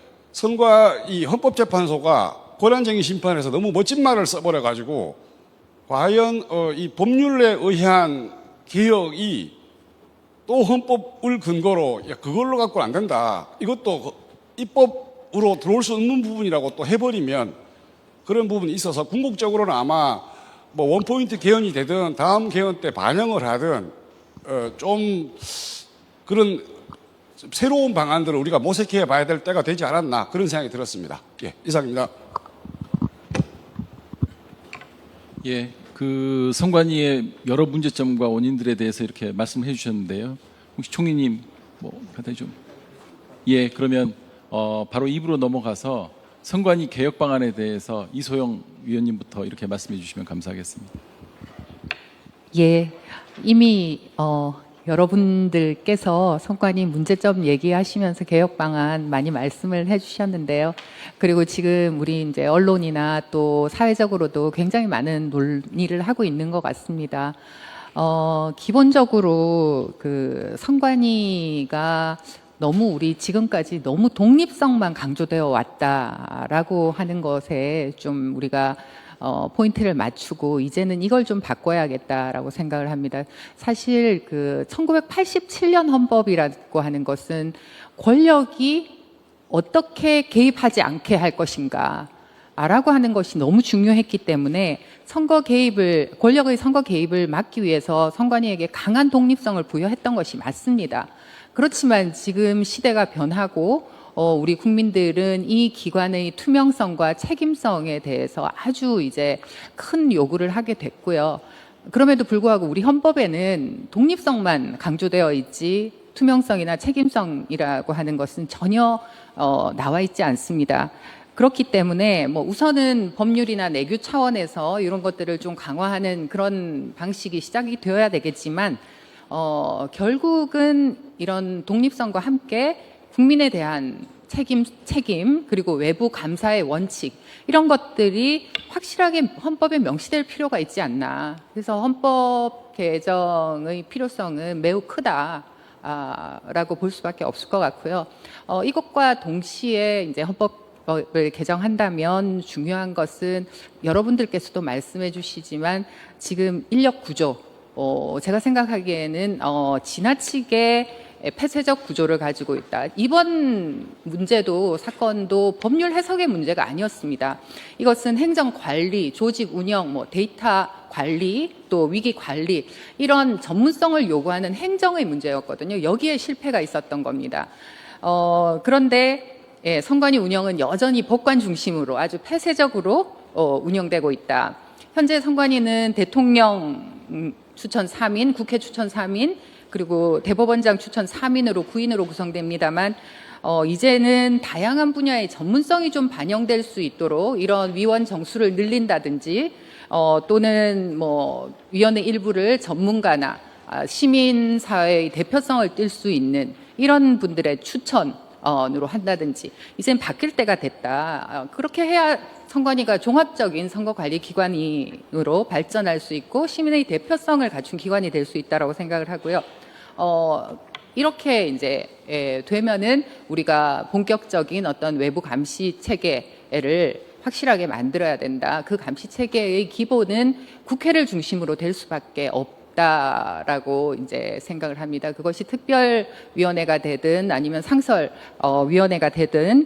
H: 이 헌법재판소가 권한쟁의 심판에서 너무 멋진 말을 써버려가지고, 과연 이 법률에 의한 개혁이 또 헌법을 근거로 그걸로 갖고는 안 된다. 이것도 입법으로 들어올 수 없는 부분이라고 또 해버리면 그런 부분이 있어서 궁극적으로는 아마 뭐 원포인트 개헌이 되든 다음 개헌 때 반영을 하든 좀 그런 새로운 방안들을 우리가 모색해 봐야 될 때가 되지 않았나 그런 생각이 들었습니다. 예, 이상입니다.
A: 예, 그 선관위의 여러 문제점과 원인들에 대해서 이렇게 말씀해 주셨는데요. 혹시 총리님 뭐 간단히 좀 예, 그러면 바로 입으로 넘어가서 선관위 개혁 방안에 대해서 이소영 위원님부터 이렇게 말씀해 주시면 감사하겠습니다.
C: 예, 이미 여러분들께서 선관위 문제점 얘기하시면서 개혁 방안 많이 말씀을 해주셨는데요. 그리고 지금 우리 이제 언론이나 또 사회적으로도 굉장히 많은 논의를 하고 있는 것 같습니다. 기본적으로 그 선관위가 너무 우리 지금까지 너무 독립성만 강조되어 왔다라고 하는 것에 좀 우리가 포인트를 맞추고 이제는 이걸 좀 바꿔야겠다라고 생각을 합니다. 사실 그 1987년 헌법이라고 하는 것은 권력이 어떻게 개입하지 않게 할 것인가 라고 하는 것이 너무 중요했기 때문에 권력의 선거 개입을 막기 위해서 선관위에게 강한 독립성을 부여했던 것이 맞습니다. 그렇지만 지금 시대가 변하고 우리 국민들은 이 기관의 투명성과 책임성에 대해서 아주 이제 큰 요구를 하게 됐고요. 그럼에도 불구하고 우리 헌법에는 독립성만 강조되어 있지 투명성이나 책임성이라고 하는 것은 전혀 나와 있지 않습니다. 그렇기 때문에 뭐 우선은 법률이나 내규 차원에서 이런 것들을 좀 강화하는 그런 방식이 시작이 되어야 되겠지만 결국은 이런 독립성과 함께 국민에 대한 책임 그리고 외부 감사의 원칙 이런 것들이 확실하게 헌법에 명시될 필요가 있지 않나. 그래서 헌법 개정의 필요성은 매우 크다라고 볼 수밖에 없을 것 같고요. 이것과 동시에 이제 헌법을 개정한다면 중요한 것은 여러분들께서도 말씀해 주시지만 지금 인력 구조 제가 생각하기에는 지나치게 폐쇄적 구조를 가지고 있다. 이번 문제도 사건도 법률 해석의 문제가 아니었습니다. 이것은 행정 관리, 조직 운영, 뭐 데이터 관리, 또 위기 관리 이런 전문성을 요구하는 행정의 문제였거든요. 여기에 실패가 있었던 겁니다. 그런데 선관위 운영은 여전히 법관 중심으로 아주 폐쇄적으로 운영되고 있다. 현재 선관위는 대통령 추천 3인, 국회 추천 3인, 그리고 대법원장 추천 3인으로 9인으로 구성됩니다만 이제는 다양한 분야의 전문성이 좀 반영될 수 있도록 이런 위원 정수를 늘린다든지 또는 뭐 위원회 일부를 전문가나 시민사회의 대표성을 띌 수 있는 이런 분들의 추천으로 한다든지 이젠 바뀔 때가 됐다. 그렇게 해야 선관위가 종합적인 선거관리 기관으로 발전할 수 있고 시민의 대표성을 갖춘 기관이 될 수 있다라고 생각을 하고요. 이렇게 이제 되면은 우리가 본격적인 어떤 외부 감시 체계를 확실하게 만들어야 된다. 그 감시 체계의 기본은 국회를 중심으로 될 수밖에 없다라고 이제 생각을 합니다. 그것이 특별위원회가 되든 아니면 상설위원회가 되든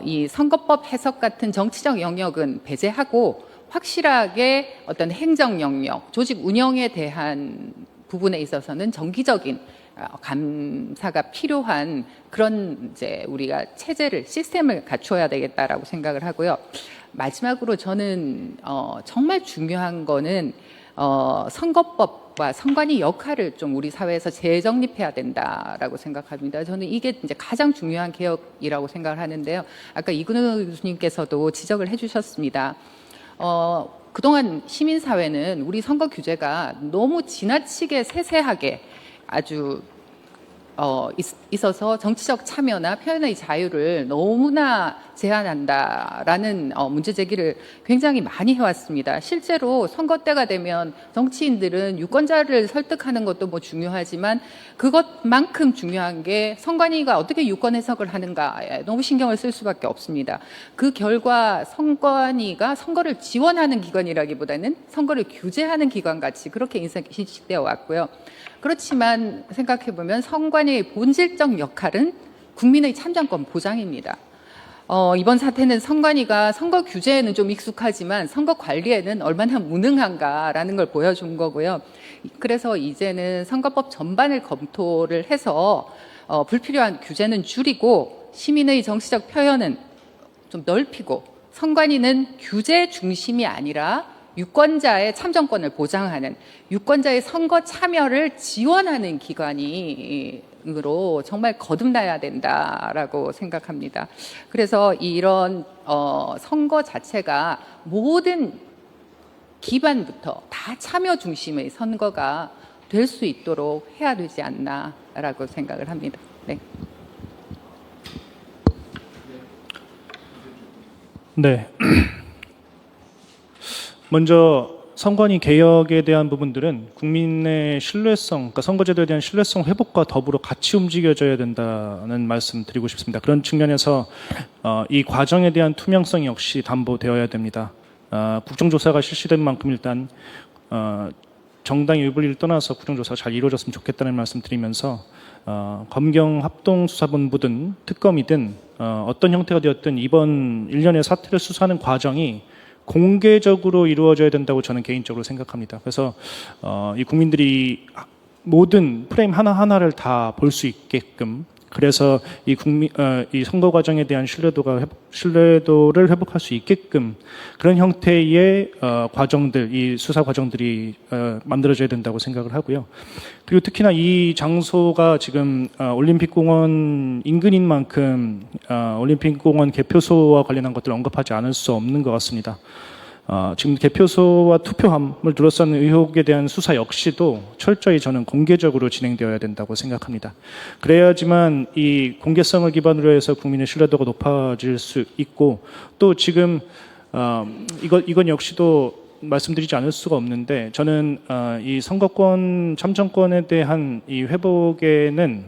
C: 이 선거법 해석 같은 정치적 영역은 배제하고 확실하게 어떤 행정 영역, 조직 운영에 대한 부분에 있어서는 정기적인 감사가 필요한 그런 이제 우리가 체제를 시스템을 갖춰야 되겠다라고 생각을 하고요. 마지막으로 저는 정말 중요한 거는 선거법과 선관위 역할을 좀 우리 사회에서 재정립해야 된다라고 생각합니다. 저는 이게 이제 가장 중요한 개혁이라고 생각을 하는데요. 아까 이근우 교수님께서도 지적을 해주셨습니다. 그동안 시민사회는 우리 선거 규제가 너무 지나치게 세세하게 아주 있어서 정치적 참여나 표현의 자유를 너무나 제한한다라는 문제 제기를 굉장히 많이 해왔습니다. 실제로 선거 때가 되면 정치인들은 유권자를 설득하는 것도 뭐 중요하지만 그것만큼 중요한 게 선관위가 어떻게 유권 해석을 하는가에 너무 신경을 쓸 수밖에 없습니다. 그 결과 선관위가 선거를 지원하는 기관이라기보다는 선거를 규제하는 기관 같이 그렇게 인식되어 왔고요. 그렇지만 생각해보면 선관위의 본질적 역할은 국민의 참정권 보장입니다. 이번 사태는 선관위가 선거 규제에는 좀 익숙하지만 선거 관리에는 얼마나 무능한가라는 걸 보여준 거고요. 그래서 이제는 선거법 전반을 검토를 해서 불필요한 규제는 줄이고 시민의 정치적 표현은 좀 넓히고 선관위는 규제 중심이 아니라 유권자의 참정권을 보장하는 유권자의 선거 참여를 지원하는 기관으로 정말 거듭나야 된다라고 생각합니다. 그래서 이런 선거 자체가 모든 기반부터 다 참여 중심의 선거가 될 수 있도록 해야 되지 않나라고 생각을 합니다. 네.
D: 네. 먼저 선관위 개혁에 대한 부분들은 국민의 신뢰성, 그러니까 선거제도에 대한 신뢰성 회복과 더불어 같이 움직여져야 된다는 말씀 드리고 싶습니다. 그런 측면에서 이 과정에 대한 투명성 역시 담보되어야 됩니다. 국정조사가 실시된 만큼 일단 정당의 유불리를 떠나서 국정조사가 잘 이루어졌으면 좋겠다는 말씀 드리면서 검경합동수사본부든 특검이든 어떤 형태가 되었든 이번 일련의 사태를 수사하는 과정이 공개적으로 이루어져야 된다고 저는 개인적으로 생각합니다. 그래서 이 국민들이 모든 프레임 하나하나를 다 볼 수 있게끔 그래서 이 선거 과정에 대한 신뢰도를 회복할 수 있게끔 그런 형태의 과정들, 이 수사 과정들이 만들어져야 된다고 생각을 하고요. 그리고 특히나 이 장소가 지금 올림픽공원 인근인 만큼 올림픽공원 개표소와 관련한 것들을 언급하지 않을 수 없는 것 같습니다. 지금 개표소와 투표함을 둘러싼 의혹에 대한 수사 역시도 철저히 저는 공개적으로 진행되어야 된다고 생각합니다. 그래야지만 이 공개성을 기반으로 해서 국민의 신뢰도가 높아질 수 있고, 또 지금 이건 역시도 말씀드리지 않을 수가 없는데, 저는 이 선거권 참정권에 대한 이 회복에는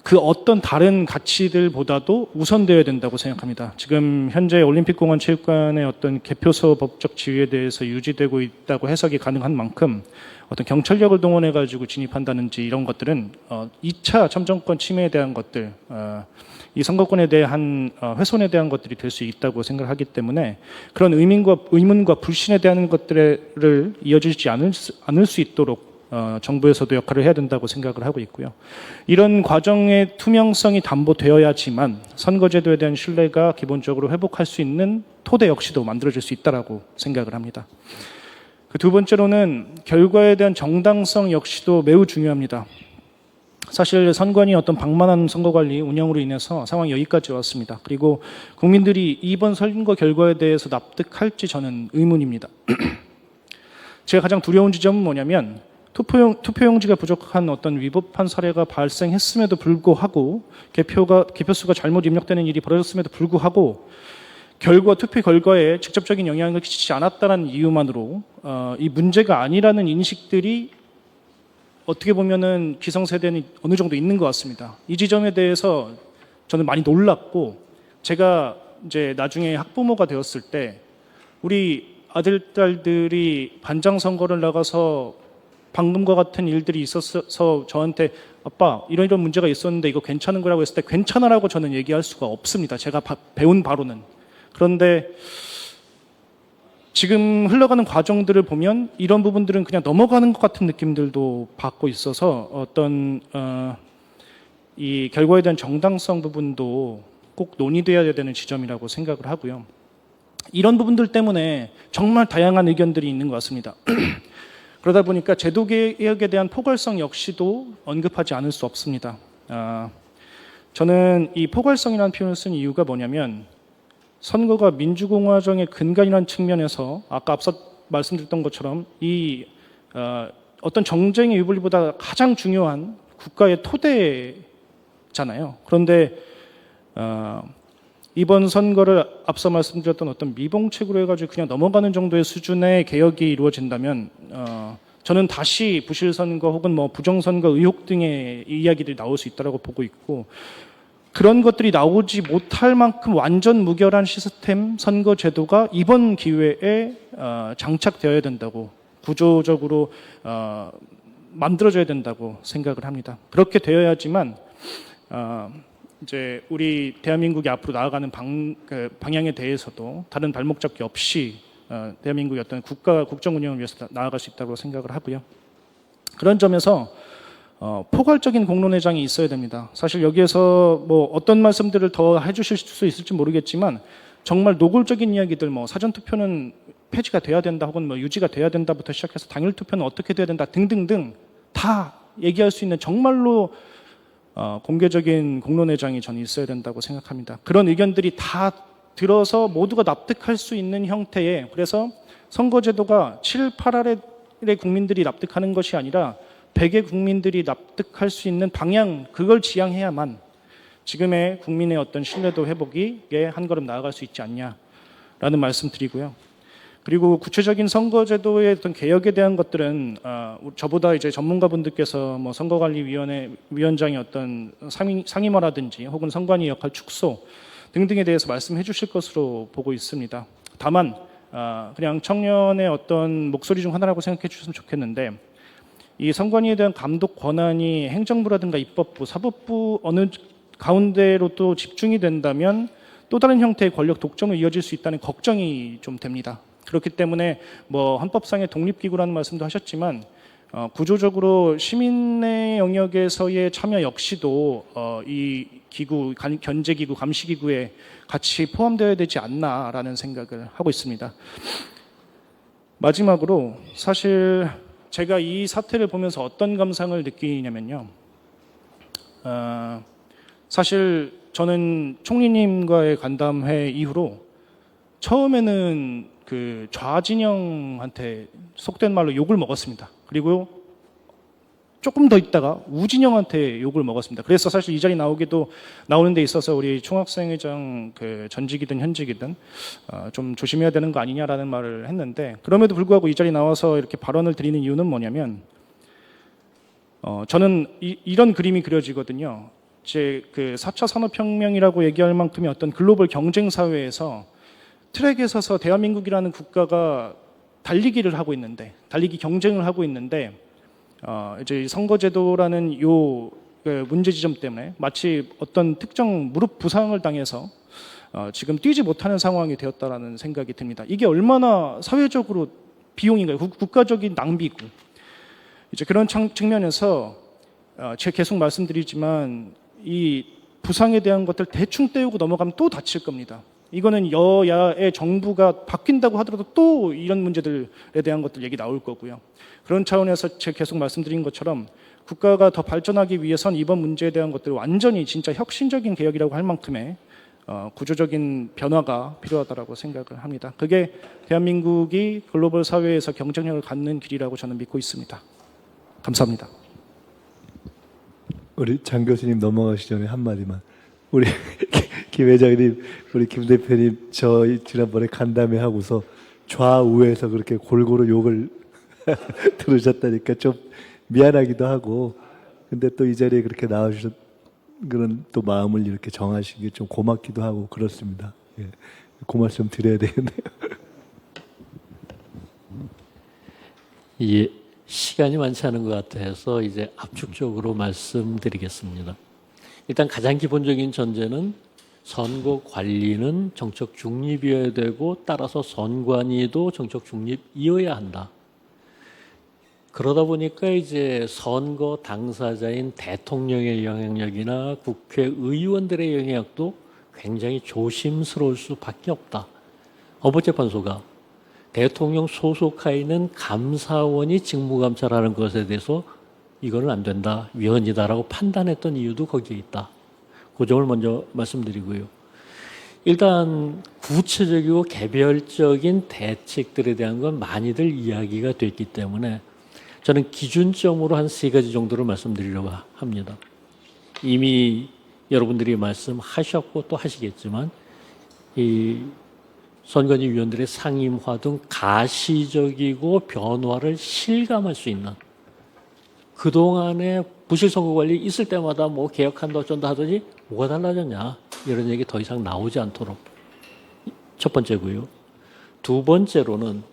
D: 그 어떤 다른 가치들보다도 우선되어야 된다고 생각합니다. 지금 현재 올림픽공원 체육관의 어떤 개표소 법적 지위에 대해서 유지되고 있다고 해석이 가능한 만큼 어떤 경찰력을 동원해 가지고 진입한다든지 이런 것들은 2차 참정권 침해에 대한 것들, 이 선거권에 대한 훼손에 대한 것들이 될 수 있다고 생각하기 때문에 그런 의문과 불신에 대한 것들을 이어지지 않을 수 있도록 정부에서도 역할을 해야 된다고 생각을 하고 있고요. 이런 과정의 투명성이 담보되어야지만 선거제도에 대한 신뢰가 기본적으로 회복할 수 있는 토대 역시도 만들어질 수 있다라고 생각을 합니다. 그 두 번째로는 결과에 대한 정당성 역시도 매우 중요합니다. 사실 선관위 어떤 방만한 선거관리 운영으로 인해서 상황이 여기까지 왔습니다. 그리고 국민들이 이번 선거 결과에 대해서 납득할지 저는 의문입니다. 제가 가장 두려운 지점은 뭐냐면 투표용지가 부족한 어떤 위법한 사례가 발생했음에도 불구하고 개표수가 잘못 입력되는 일이 벌어졌음에도 불구하고 투표 결과에 직접적인 영향을 끼치지 않았다는 이유만으로 이 문제가 아니라는 인식들이 어떻게 보면은 기성세대는 어느 정도 있는 것 같습니다. 이 지점에 대해서 저는 많이 놀랐고, 제가 이제 나중에 학부모가 되었을 때 우리 아들, 딸들이 반장 선거를 나가서 방금과 같은 일들이 있어서 저한테 아빠 이런 문제가 있었는데 이거 괜찮은 거라고 했을 때 괜찮아라고 저는 얘기할 수가 없습니다. 제가 배운 바로는. 그런데 지금 흘러가는 과정들을 보면 이런 부분들은 그냥 넘어가는 것 같은 느낌들도 받고 있어서 어떤 이 결과에 대한 정당성 부분도 꼭 논의돼야 되는 지점이라고 생각을 하고요. 이런 부분들 때문에 정말 다양한 의견들이 있는 것 같습니다. 그러다 보니까 제도 개혁에 대한 포괄성 역시도 언급하지 않을 수 없습니다. 저는 이 포괄성이라는 표현을 쓴 이유가 뭐냐면, 선거가 민주공화정의 근간이라는 측면에서 아까 앞서 말씀드렸던 것처럼 이 어떤 정쟁의 유불리보다 가장 중요한 국가의 토대잖아요. 그런데 이번 선거를 앞서 말씀드렸던 어떤 미봉책으로 해가지고 그냥 넘어가는 정도의 수준의 개혁이 이루어진다면 저는 다시 부실선거 혹은 뭐 부정선거 의혹 등의 이야기들이 나올 수 있다고 보고 있고, 그런 것들이 나오지 못할 만큼 완전 무결한 시스템 선거제도가 이번 기회에 장착되어야 된다고, 구조적으로 만들어져야 된다고 생각을 합니다. 그렇게 되어야지만 이제 우리 대한민국이 앞으로 나아가는 방향에 대해서도 다른 발목 잡기 없이 대한민국의 어떤 국정 운영을 위해서 나아갈 수 있다고 생각을 하고요. 그런 점에서 포괄적인 공론회장이 있어야 됩니다. 사실 여기에서 뭐 어떤 말씀들을 더 해주실 수 있을지 모르겠지만, 정말 노골적인 이야기들, 뭐 사전투표는 폐지가 돼야 된다 혹은 뭐 유지가 돼야 된다부터 시작해서 당일투표는 어떻게 돼야 된다 등등등 다 얘기할 수 있는 정말로 공개적인 공론회장이 저는 있어야 된다고 생각합니다. 그런 의견들이 다 들어서 모두가 납득할 수 있는 형태의, 그래서 선거제도가 7, 8알의 국민들이 납득하는 것이 아니라 100의 국민들이 납득할 수 있는 방향, 그걸 지향해야만 지금의 국민의 어떤 신뢰도 회복에 한 걸음 나아갈 수 있지 않냐라는 말씀 드리고요. 그리고 구체적인 선거제도의 어떤 개혁에 대한 것들은 저보다 이제 전문가분들께서 뭐 선거관리위원회 위원장의 어떤 상임화라든지 혹은 선관위 역할 축소 등등에 대해서 말씀해 주실 것으로 보고 있습니다. 다만 그냥 청년의 어떤 목소리 중 하나라고 생각해 주셨으면 좋겠는데, 이 선관위에 대한 감독 권한이 행정부라든가 입법부, 사법부 어느 가운데로 또 집중이 된다면 또 다른 형태의 권력 독점으로 이어질 수 있다는 걱정이 좀 됩니다. 그렇기 때문에 뭐 헌법상의 독립기구라는 말씀도 하셨지만 구조적으로 시민의 영역에서의 참여 역시도 이 기구, 견제기구, 감시기구에 같이 포함되어야 되지 않나라는 생각을 하고 있습니다. 마지막으로 사실 제가 이 사태를 보면서 어떤 감상을 느끼냐면요. 사실 저는 총리님과의 간담회 이후로 처음에는 그 좌진영한테 속된 말로 욕을 먹었습니다. 그리고 조금 더 있다가 우진영한테 욕을 먹었습니다. 그래서 사실 이 자리 나오는 데 있어서 우리 총학생회장 그 전직이든 현직이든 좀 조심해야 되는 거 아니냐라는 말을 했는데, 그럼에도 불구하고 이 자리 나와서 이렇게 발언을 드리는 이유는 뭐냐면 저는 이런 그림이 그려지거든요. 제 그 4차 산업혁명이라고 얘기할 만큼의 어떤 글로벌 경쟁 사회에서 트랙에 서서 대한민국이라는 국가가 달리기 경쟁을 하고 있는데 이제 선거제도라는 요 문제 지점 때문에 마치 어떤 특정 무릎 부상을 당해서 지금 뛰지 못하는 상황이 되었다라는 생각이 듭니다. 이게 얼마나 사회적으로 비용인가요? 국가적인 낭비고. 이제 그런 측면에서 제가 계속 말씀드리지만 이 부상에 대한 것들 대충 떼우고 넘어가면 또 다칠 겁니다. 이거는 여야의 정부가 바뀐다고 하더라도 또 이런 문제들에 대한 것들 얘기 나올 거고요. 그런 차원에서 제가 계속 말씀드린 것처럼 국가가 더 발전하기 위해선 이번 문제에 대한 것들을 완전히 진짜 혁신적인 개혁이라고 할 만큼의 구조적인 변화가 필요하다고 생각을 합니다. 그게 대한민국이 글로벌 사회에서 경쟁력을 갖는 길이라고 저는 믿고 있습니다. 감사합니다.
B: 우리 장 교수님 넘어가시 전에 한마디만. 우리 김 회장님, 우리 김 대표님, 저 지난번에 간담회 하고서 좌우에서 그렇게 골고루 욕을 들으셨다니까 좀 미안하기도 하고, 근데 또 이 자리에 그렇게 나와주신 그런 또 마음을 이렇게 정하신 게 좀 고맙기도 하고 그렇습니다. 예. 그 말씀 드려야 되겠네요.
E: 예, 시간이 많지 않은 것 같아서 이제 압축적으로 말씀드리겠습니다. 일단 가장 기본적인 전제는 선거 관리는 정책 중립이어야 되고, 따라서 선관위도 정책 중립이어야 한다. 그러다 보니까 이제 선거 당사자인 대통령의 영향력이나 국회의원들의 영향력도 굉장히 조심스러울 수밖에 없다. 헌법재판소가 대통령 소속하에 있는 감사원이 직무감찰하는 것에 대해서 이거는 안 된다, 위헌이다라고 판단했던 이유도 거기에 있다. 그 점을 먼저 말씀드리고요. 일단 구체적이고 개별적인 대책들에 대한 건 많이들 이야기가 됐기 때문에 저는 기준점으로 한 3가지 정도를 말씀드리려고 합니다. 이미 여러분들이 말씀하셨고 또 하시겠지만 이 선관위 위원들의 상임화 등 가시적이고 변화를 실감할 수 있는, 그동안에 부실선거관리 있을 때마다 뭐 개혁한다 어쩐다 하더니 뭐가 달라졌냐 이런 얘기 더 이상 나오지 않도록, 첫 번째고요. 두 번째로는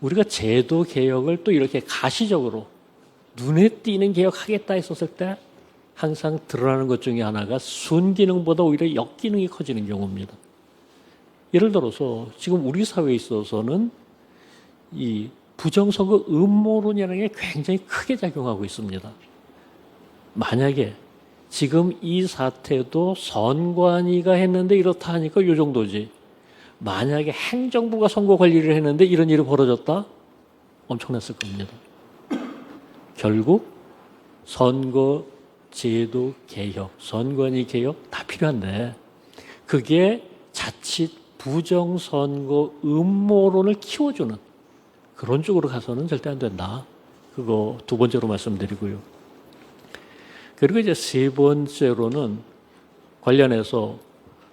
E: 우리가 제도 개혁을 또 이렇게 가시적으로 눈에 띄는 개혁하겠다 했었을 때 항상 드러나는 것 중에 하나가 순기능보다 오히려 역기능이 커지는 경우입니다. 예를 들어서 지금 우리 사회에 있어서는 이 부정선거 음모론이라는 게 굉장히 크게 작용하고 있습니다. 만약에 지금 이 사태도 선관위가 했는데 이렇다 하니까 이 정도지, 만약에 행정부가 선거 관리를 했는데 이런 일이 벌어졌다? 엄청났을 겁니다. 결국 선거 제도 개혁, 선관위 개혁 다 필요한데 그게 자칫 부정선거 음모론을 키워주는 그런 쪽으로 가서는 절대 안 된다. 그거 두 번째로 말씀드리고요. 그리고 이제 세 번째로는 관련해서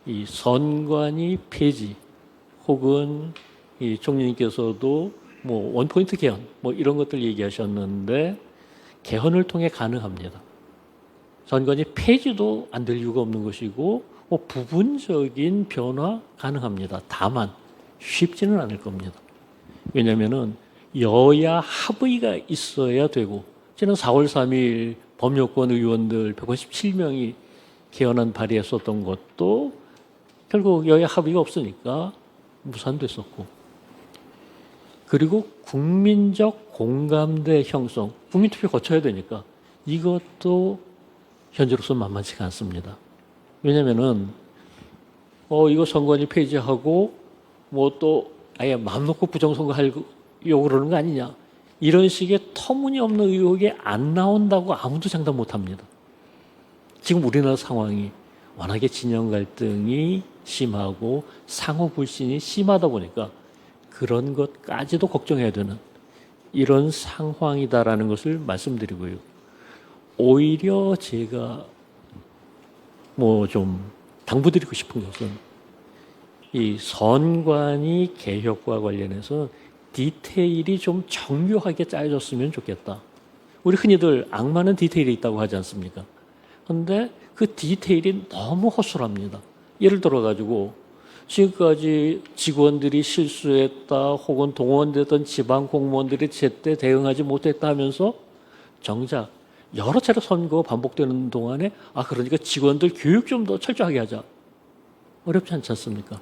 E: 이 선관위 폐지 혹은 이 총리님께서도 뭐 원포인트 개헌 뭐 이런 것들 얘기하셨는데 개헌을 통해 가능합니다. 선관위 폐지도 안 될 이유가 없는 것이고 뭐 부분적인 변화 가능합니다. 다만 쉽지는 않을 겁니다. 왜냐하면은 여야 합의가 있어야 되고, 지난 4월 3일 법률권 의원들 157명이 개헌안 발의했었던 것도 결국 여야 합의가 없으니까 무산됐었고, 그리고 국민적 공감대 형성, 국민투표 거쳐야 되니까 이것도 현재로서 만만치가 않습니다. 왜냐면은 이거 선관위 폐지하고 뭐 또 아예 마음 놓고 부정선거하려고 그러는 거 아니냐, 이런 식의 터무니없는 의혹이 안 나온다고 아무도 장담 못합니다. 지금 우리나라 상황이 워낙에 진영 갈등이 심하고 상호 불신이 심하다 보니까 그런 것까지도 걱정해야 되는 이런 상황이다라는 것을 말씀드리고요. 오히려 제가 뭐 좀 당부드리고 싶은 것은 이 선관위 개혁과 관련해서 디테일이 좀 정교하게 짜여졌으면 좋겠다. 우리 흔히들 악마는 디테일이 있다고 하지 않습니까? 그런데 그 디테일이 너무 허술합니다. 예를 들어가지고 지금까지 직원들이 실수했다 혹은 동원되던 지방 공무원들이 제때 대응하지 못했다 하면서 정작 여러 차례 선거가 반복되는 동안에 그러니까 직원들 교육 좀 더 철저하게 하자. 어렵지 않지 않습니까?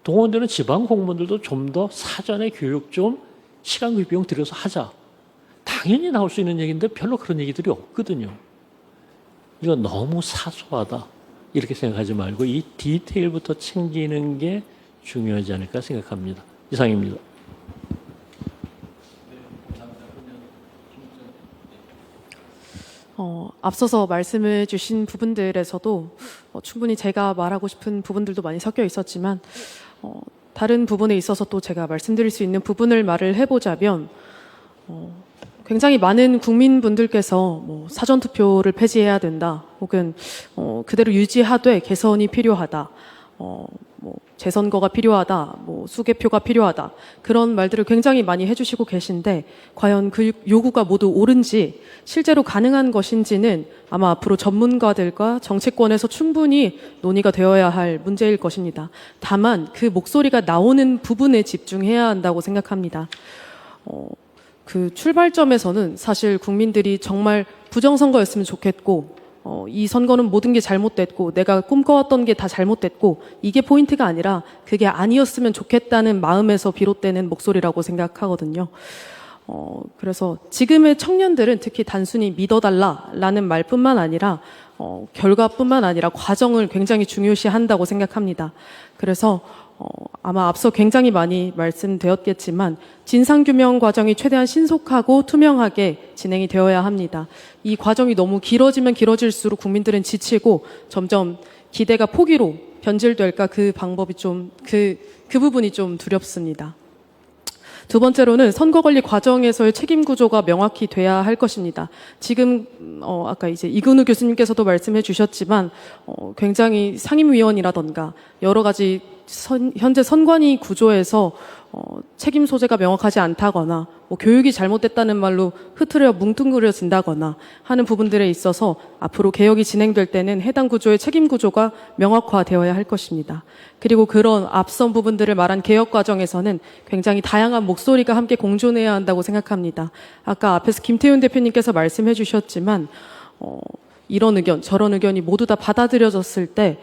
E: 동원되는 지방 공무원들도 좀 더 사전에 교육 좀 시간과 비용 들여서 하자. 당연히 나올 수 있는 얘기인데 별로 그런 얘기들이 없거든요. 이거 너무 사소하다 이렇게 생각하지 말고 이 디테일부터 챙기는 게 중요하지 않을까 생각합니다. 이상입니다.
F: 앞서서 말씀해 주신 부분들에서도 충분히 제가 말하고 싶은 부분들도 많이 섞여 있었지만 다른 부분에 있어서 또 제가 말씀드릴 수 있는 부분을 말을 해보자면 굉장히 많은 국민분들께서 뭐 사전투표를 폐지해야 된다 혹은 그대로 유지하되 개선이 필요하다, 뭐 재선거가 필요하다, 뭐 수개표가 필요하다, 그런 말들을 굉장히 많이 해주시고 계신데 과연 그 요구가 모두 옳은지 실제로 가능한 것인지는 아마 앞으로 전문가들과 정치권에서 충분히 논의가 되어야 할 문제일 것입니다. 다만 그 목소리가 나오는 부분에 집중해야 한다고 생각합니다. 그 출발점에서는 사실 국민들이 정말 부정선거였으면 좋겠고 이 선거는 모든 게 잘못됐고 내가 꿈꿔왔던 게 다 잘못됐고 이게 포인트가 아니라 그게 아니었으면 좋겠다는 마음에서 비롯되는 목소리라고 생각하거든요. 그래서 지금의 청년들은 특히 단순히 믿어달라라는 말뿐만 아니라 결과뿐만 아니라 과정을 굉장히 중요시한다고 생각합니다. 그래서 아마 앞서 굉장히 많이 말씀되었겠지만 진상규명 과정이 최대한 신속하고 투명하게 진행이 되어야 합니다. 이 과정이 너무 길어지면 길어질수록 국민들은 지치고 점점 기대가 포기로 변질될까 그 방법이 좀 그 부분이 좀 두렵습니다. 두 번째로는 선거 관리 과정에서의 책임 구조가 명확히 돼야 할 것입니다. 지금 아까 이제 이근우 교수님께서도 말씀해 주셨지만 굉장히 상임위원이라던가 여러 가지 현재 선관위 구조에서 책임 소재가 명확하지 않다거나 뭐 교육이 잘못됐다는 말로 흐트려 뭉뚱그려진다거나 하는 부분들에 있어서 앞으로 개혁이 진행될 때는 해당 구조의 책임 구조가 명확화되어야 할 것입니다. 그리고 그런 앞선 부분들을 말한 개혁 과정에서는 굉장히 다양한 목소리가 함께 공존해야 한다고 생각합니다. 아까 앞에서 김태훈 대표님께서 말씀해 주셨지만 이런 의견 저런 의견이 모두 다 받아들여졌을 때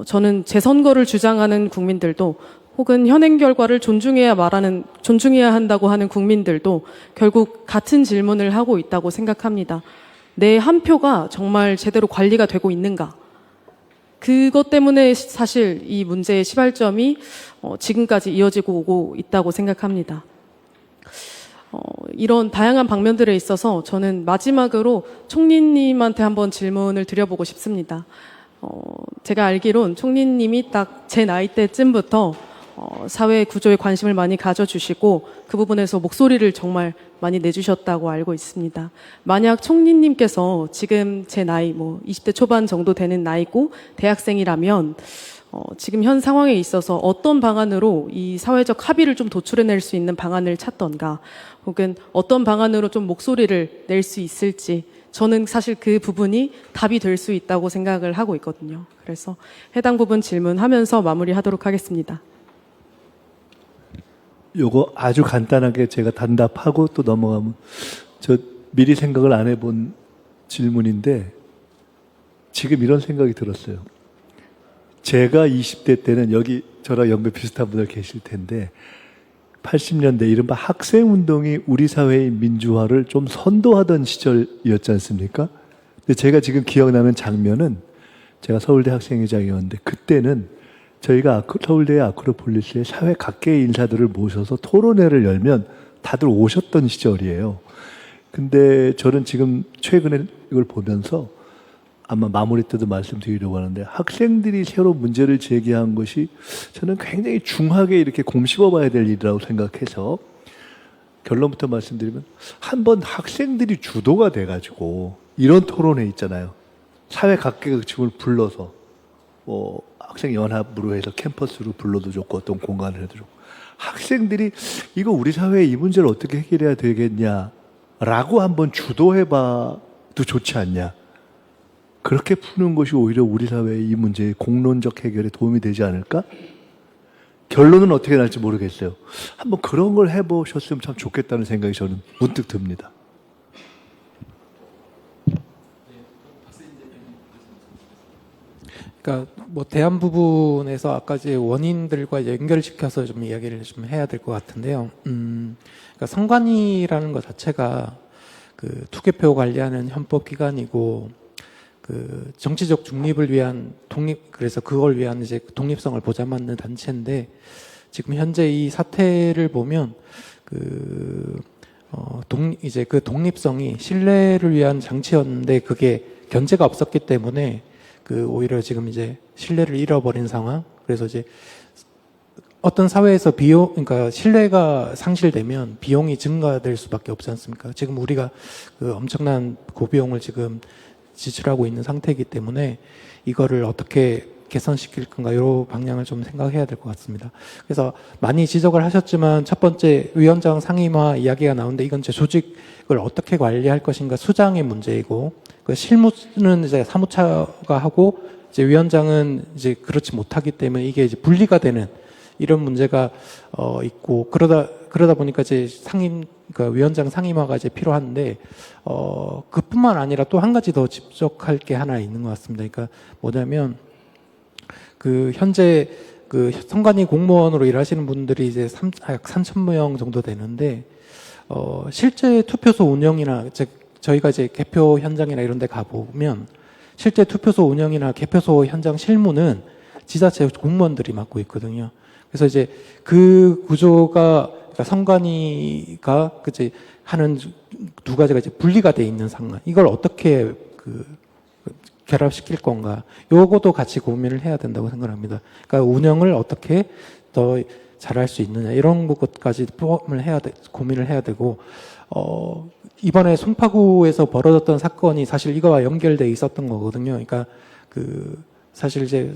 F: 저는 재선거를 주장하는 국민들도 혹은 현행 결과를 존중해야 한다고 하는 국민들도 결국 같은 질문을 하고 있다고 생각합니다. 내 한 표가 정말 제대로 관리가 되고 있는가? 그것 때문에 사실 이 문제의 시발점이 지금까지 이어지고 오고 있다고 생각합니다. 이런 다양한 방면들에 있어서 저는 마지막으로 총리님한테 한번 질문을 드려보고 싶습니다. 제가 알기론 총리님이 딱 제 나이 때쯤부터 사회 구조에 관심을 많이 가져주시고 그 부분에서 목소리를 정말 많이 내주셨다고 알고 있습니다. 만약 총리님께서 지금 제 나이 20대 초반 정도 되는 나이고 대학생이라면 지금 현 상황에 있어서 어떤 방안으로 이 사회적 합의를 좀 도출해낼 수 있는 방안을 찾던가 혹은 어떤 방안으로 좀 목소리를 낼 수 있을지 저는 사실 그 부분이 답이 될 수 있다고 생각을 하고 있거든요. 그래서 해당 부분 질문하면서 마무리하도록 하겠습니다.
B: 요거 아주 간단하게 제가 단답하고 또 넘어가면 저 미리 생각을 안 해본 질문인데 지금 이런 생각이 들었어요. 제가 20대 때는 여기 저랑 연배 비슷한 분들 계실 텐데 80년대 이른바 학생운동이 우리 사회의 민주화를 좀 선도하던 시절이었지 않습니까? 근데 제가 지금 기억나는 장면은 제가 서울대 학생회장이었는데 그때는 저희가 서울대 아크로폴리스의 사회 각계의 인사들을 모셔서 토론회를 열면 다들 오셨던 시절이에요. 근데 저는 지금 최근에 이걸 보면서 아마 마무리 때도 말씀드리려고 하는데 학생들이 새로 문제를 제기한 것이 저는 굉장히 중하게 이렇게 곰씹어 봐야 될 일이라고 생각해서 결론부터 말씀드리면 한번 학생들이 주도가 돼가지고 이런 토론회 있잖아요. 사회 각계층을 불러서 뭐 학생연합으로 해서 캠퍼스로 불러도 좋고 어떤 공간을 해도 좋고 학생들이 이거 우리 사회에 이 문제를 어떻게 해결해야 되겠냐라고 한번 주도해봐도 좋지 않냐. 그렇게 푸는 것이 오히려 우리 사회의 이 문제의 공론적 해결에 도움이 되지 않을까? 결론은 어떻게 날지 모르겠어요. 한번 그런 걸 해보셨으면 참 좋겠다는 생각이 저는 문득 듭니다.
G: 그러니까 뭐 대안 부분에서 아까 이제 원인들과 연결시켜서 좀 이야기를 좀 해야 될 것 같은데요. 그러니까 선관위라는 것 자체가 그 투개표 관리하는 헌법기관이고 그 정치적 중립을 위한 그래서 그걸 위한 이제 독립성을 보장받는 단체인데 지금 현재 이 사태를 보면 이제 그 독립성이 신뢰를 위한 장치였는데 그게 견제가 없었기 때문에 오히려 지금 이제 신뢰를 잃어버린 상황. 그래서 이제 어떤 사회에서 그러니까 신뢰가 상실되면 비용이 증가될 수밖에 없지 않습니까? 지금 우리가 그 엄청난 고비용을 지금 지출하고 있는 상태이기 때문에 이거를 어떻게 개선시킬 건가 이런 방향을 좀 생각해야 될 것 같습니다. 그래서 많이 지적을 하셨지만 첫 번째 위원장 상임화 이야기가 나오는데 이건 제 조직을 어떻게 관리할 것인가 수장의 문제이고 그 실무는 이제 사무처가 하고 이제 위원장은 이제 그렇지 못하기 때문에 이게 이제 분리가 되는 이런 문제가 있고 그러다 보니까 이제 그러니까 위원장 상임화가 이제 필요한데 그뿐만 아니라 또 한 가지 더 집적할 게 하나 있는 것 같습니다. 그러니까 뭐냐면 그 현재 그 선관위 공무원으로 일하시는 분들이 이제 약 3,000명 정도 되는데 실제 투표소 운영이나 저희가 이제 개표 현장이나 이런 데 가보면 실제 투표소 운영이나 개표소 현장 실무는 지자체 공무원들이 맡고 있거든요. 그래서 이제 그 구조가 그러니까 선관위가 그제 하는 두 가지가 이제 분리가 돼 있는 상황. 이걸 어떻게 결합시킬 건가? 요것도 같이 고민을 해야 된다고 생각합니다. 그러니까 운영을 어떻게 더 잘할 수 있느냐 이런 것까지 고민을 해야 되고 이번에 송파구에서 벌어졌던 사건이 사실 이거와 연결돼 있었던 거거든요. 그러니까 사실 이제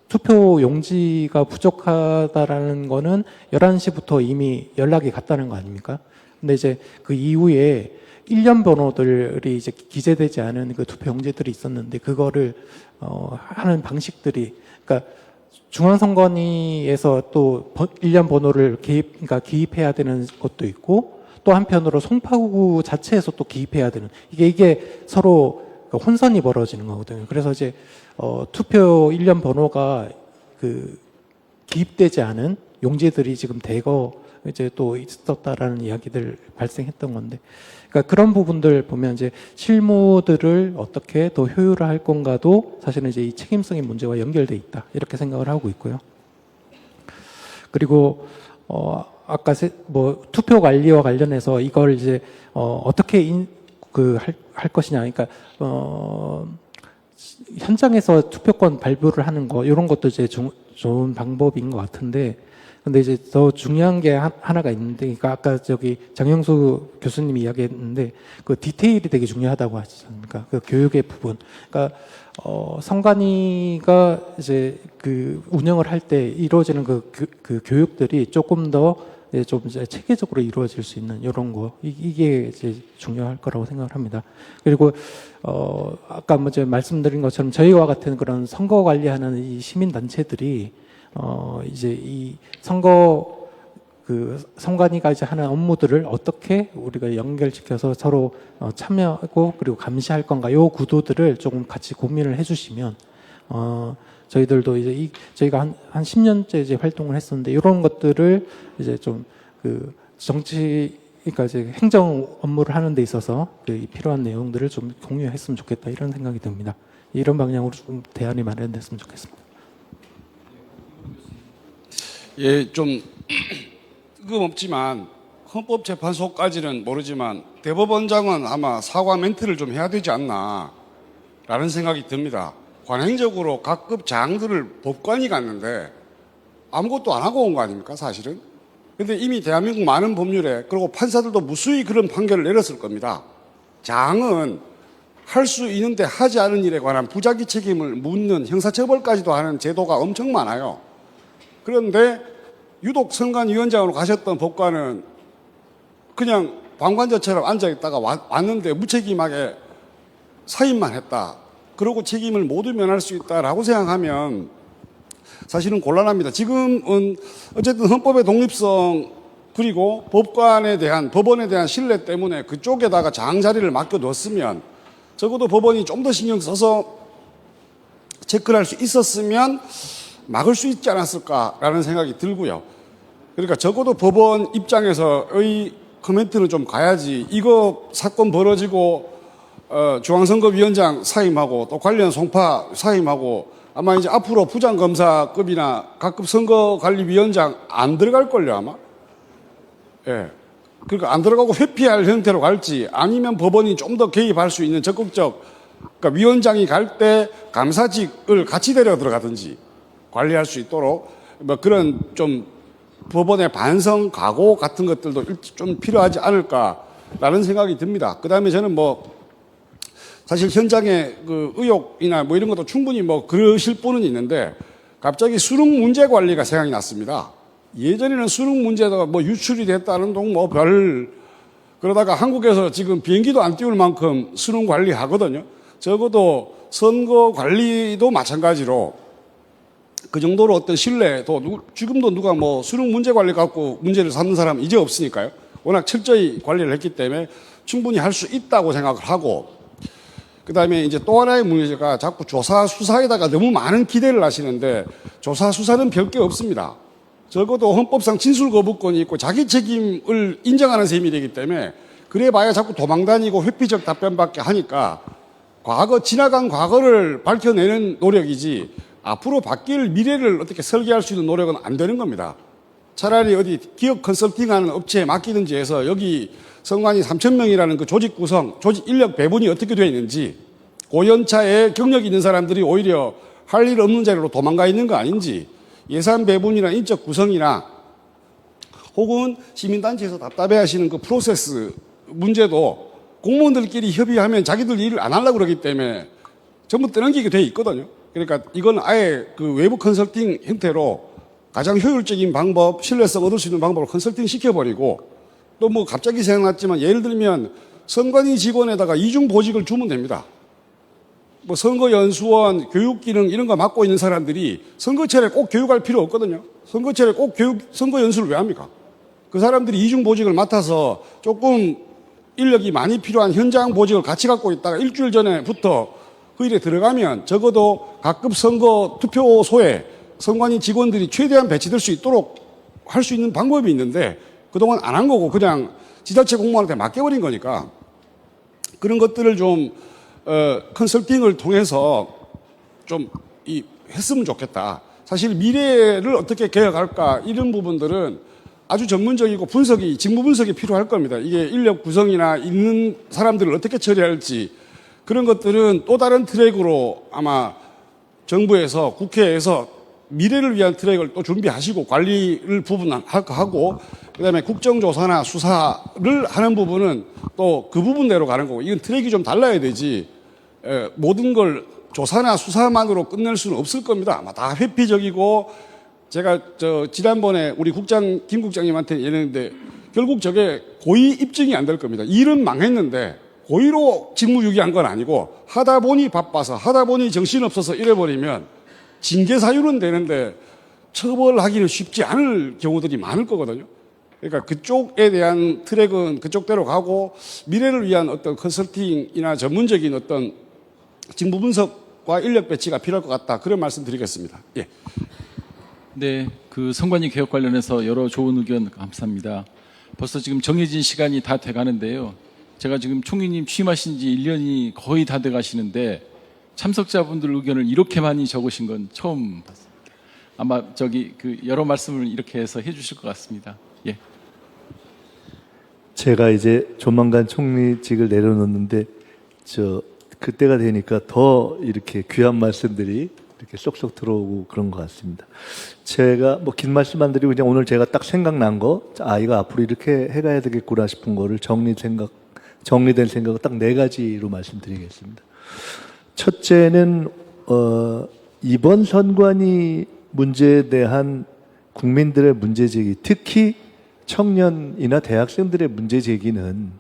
G: 투표 용지가 부족하다라는 거는 11시부터 이미 연락이 갔다는 거 아닙니까? 근데 이제 그 이후에 1년 번호들이 이제 기재되지 않은 그 투표 용지들이 있었는데 그거를 하는 방식들이 그러니까 중앙선관위에서 또 1년 번호를 그러니까 기입해야 되는 것도 있고 또 한편으로 송파구 자체에서 또 기입해야 되는 이게 서로 혼선이 벌어지는 거거든요. 그래서 이제 투표 1년 번호가 기입되지 않은 용지들이 지금 대거 이제 또 있었다라는 이야기들 발생했던 건데, 그러니까 그런 부분들 보면 이제 실무들을 어떻게 더 효율화할 건가도 사실은 이제 이 책임성의 문제와 연결돼 있다 이렇게 생각을 하고 있고요. 그리고 아까 뭐 투표 관리와 관련해서 이걸 이제 어떻게 할 것이냐, 그러니까 현장에서 투표권 발부를 하는 거 이런 것도 이제 좋은 방법인 것 같은데, 근데 이제 더 중요한 게 하나가 있는데, 그러니까 아까 장영수 교수님이 이야기했는데 그 디테일이 되게 중요하다고 하지 않습니까? 그 교육의 부분. 그러니까 선관위가 이제 그 운영을 할 때 이루어지는 그 교육들이 조금 더 좀 이제 체계적으로 이루어질 수 있는 이런 거 이게 이제 중요할 거라고 생각을 합니다. 그리고 아까 먼저 말씀드린 것처럼 저희와 같은 그런 선거 관리하는 이 시민 단체들이 이제 이 선관위가 이제 하는 업무들을 어떻게 우리가 연결시켜서 서로 참여하고 그리고 감시할 건가, 요 구도들을 조금 같이 고민을 해주시면 저희들도 이제 저희가 한 10년째 이제 활동을 했었는데 이런 것들을 이제 좀 그 그러니까 이제 행정 업무를 하는 데 있어서 그 필요한 내용들을 좀 공유했으면 좋겠다 이런 생각이 듭니다. 이런 방향으로 좀 대안이 마련됐으면 좋겠습니다.
H: 예, 좀 뜬금없지만 헌법재판소까지는 모르지만 대법원장은 아마 사과 멘트를 좀 해야 되지 않나라는 생각이 듭니다. 관행적으로 각급 장들을 법관이 갔는데 아무것도 안 하고 온 거 아닙니까, 사실은? 근데 이미 대한민국 많은 법률에, 그리고 판사들도 무수히 그런 판결을 내렸을 겁니다. 장은 할 수 있는데 하지 않은 일에 관한 부작위 책임을 묻는 형사처벌까지도 하는 제도가 엄청 많아요. 그런데 유독 선관위원장으로 가셨던 법관은 그냥 방관자처럼 앉아있다가 왔는데 무책임하게 사임만 했다. 그러고 책임을 모두 면할 수 있다라고 생각하면 사실은 곤란합니다. 지금은 어쨌든 헌법의 독립성 그리고 법원에 대한 신뢰 때문에 그쪽에다가 장 자리를 맡겨뒀으면 적어도 법원이 좀 더 신경 써서 체크를 할 수 있었으면 막을 수 있지 않았을까라는 생각이 들고요. 그러니까 적어도 법원 입장에서의 코멘트는 좀 가야지. 이거 사건 벌어지고 중앙선거위원장 사임하고 또 관련 송파 사임하고 아마 이제 앞으로 부장검사급이나 각급 선거관리위원장 안 들어갈걸요, 아마. 예. 그러니까 안 들어가고 회피할 형태로 갈지 아니면 법원이 좀 더 개입할 수 있는 적극적, 그러니까 위원장이 갈 때 감사직을 같이 데려 들어가든지 관리할 수 있도록 뭐 그런 좀 법원의 반성, 각오 같은 것들도 좀 필요하지 않을까라는 생각이 듭니다. 그 다음에 저는 뭐 사실 현장의 그 의혹이나 뭐 이런 것도 충분히 뭐 그러실 분은 있는데 갑자기 수능 문제 관리가 생각이 났습니다. 예전에는 수능 문제가 뭐 유출이 됐다는 동 뭐 그러다가 한국에서 지금 비행기도 안 띄울 만큼 수능 관리 하거든요. 적어도 선거 관리도 마찬가지로 그 정도로 어떤 신뢰도 지금도 누가 뭐 수능 문제 관리 갖고 문제를 삼는 사람은 이제 없으니까요. 워낙 철저히 관리를 했기 때문에 충분히 할 수 있다고 생각을 하고, 그 다음에 이제 또 하나의 문제가 자꾸 조사 수사에다가 너무 많은 기대를 하시는데 조사 수사는 별게 없습니다. 적어도 헌법상 진술 거부권이 있고 자기 책임을 인정하는 셈이 되기 때문에 그래봐야 자꾸 도망다니고 회피적 답변밖에 하니까 지나간 과거를 밝혀내는 노력이지 앞으로 바뀔 미래를 어떻게 설계할 수 있는 노력은 안 되는 겁니다. 차라리 어디 기업 컨설팅하는 업체에 맡기든지 해서 여기 선관위 3,000명이라는 그 조직 구성, 조직 인력 배분이 어떻게 되어 있는지, 고연차에 경력 있는 사람들이 오히려 할 일 없는 자리로 도망가 있는 거 아닌지, 예산 배분이나 인적 구성이나 혹은 시민단체에서 답답해 하시는 그 프로세스 문제도 공무원들끼리 협의하면 자기들 일을 안 하려고 그러기 때문에 전부 떠넘기게 돼 있거든요. 그러니까 이건 아예 그 외부 컨설팅 형태로 가장 효율적인 방법, 신뢰성 얻을 수 있는 방법으로 컨설팅 시켜버리고, 또 뭐 갑자기 생각났지만 예를 들면 선관위 직원에다가 이중 보직을 주면 됩니다. 뭐 선거연수원, 교육기능 이런 거 맡고 있는 사람들이 선거철에 꼭 교육할 필요 없거든요. 선거철에 꼭 선거연수를 왜 합니까? 그 사람들이 이중 보직을 맡아서 조금 인력이 많이 필요한 현장 보직을 같이 갖고 있다가 일주일 전에부터 그 일에 들어가면 적어도 각급 선거 투표소에 선관위 직원들이 최대한 배치될 수 있도록 할 수 있는 방법이 있는데 그동안 안 한 거고 그냥 지자체 공무원한테 맡겨버린 거니까 그런 것들을 좀 컨설팅을 통해서 좀 했으면 좋겠다. 사실 미래를 어떻게 개혁할까 이런 부분들은 아주 전문적이고 직무 분석이 필요할 겁니다. 이게 인력 구성이나 있는 사람들을 어떻게 처리할지 그런 것들은 또 다른 트랙으로 아마 정부에서 국회에서 미래를 위한 트랙을 또 준비하시고 관리를 하고 그다음에 국정조사나 수사를 하는 부분은 또 그 부분대로 가는 거고 이건 트랙이 좀 달라야 되지 모든 걸 조사나 수사만으로 끝낼 수는 없을 겁니다. 아마 다 회피적이고 제가 지난번에 우리 김 국장님한테 얘기했는데 결국 저게 고의 입증이 안 될 겁니다. 일은 망했는데 고의로 직무유기한 건 아니고 하다 보니 바빠서 하다 보니 정신없어서 이래버리면 징계 사유는 되는데 처벌하기는 쉽지 않을 경우들이 많을 거거든요. 그러니까 그쪽에 대한 트랙은 그쪽대로 가고 미래를 위한 어떤 컨설팅이나 전문적인 어떤 직무 분석과 인력 배치가 필요할 것 같다. 그런 말씀 드리겠습니다. 예.
A: 네, 그 선관위 개혁 관련해서 여러 좋은 의견 감사합니다. 벌써 지금 정해진 시간이 다 돼가는데요. 제가 지금 총리님 취임하신 지 1년이 거의 다 돼가시는데 참석자분들 의견을 이렇게 많이 적으신 건 처음 봤습니다. 아마 여러 말씀을 이렇게 해서 해주실 것 같습니다. 예.
B: 제가 이제 조만간 총리직을 내려놓는데 그때가 되니까 더 이렇게 귀한 말씀들이 이렇게 쏙쏙 들어오고 그런 것 같습니다. 제가 뭐 긴 말씀 안 드리고 그냥 오늘 제가 딱 생각난 거, 이거 앞으로 이렇게 해가야 되겠구나 싶은 거를 정리된 생각을 딱 4가지로 말씀드리겠습니다. 첫째는 이번 선관위 문제에 대한 국민들의 문제 제기, 특히 청년이나 대학생들의 문제 제기는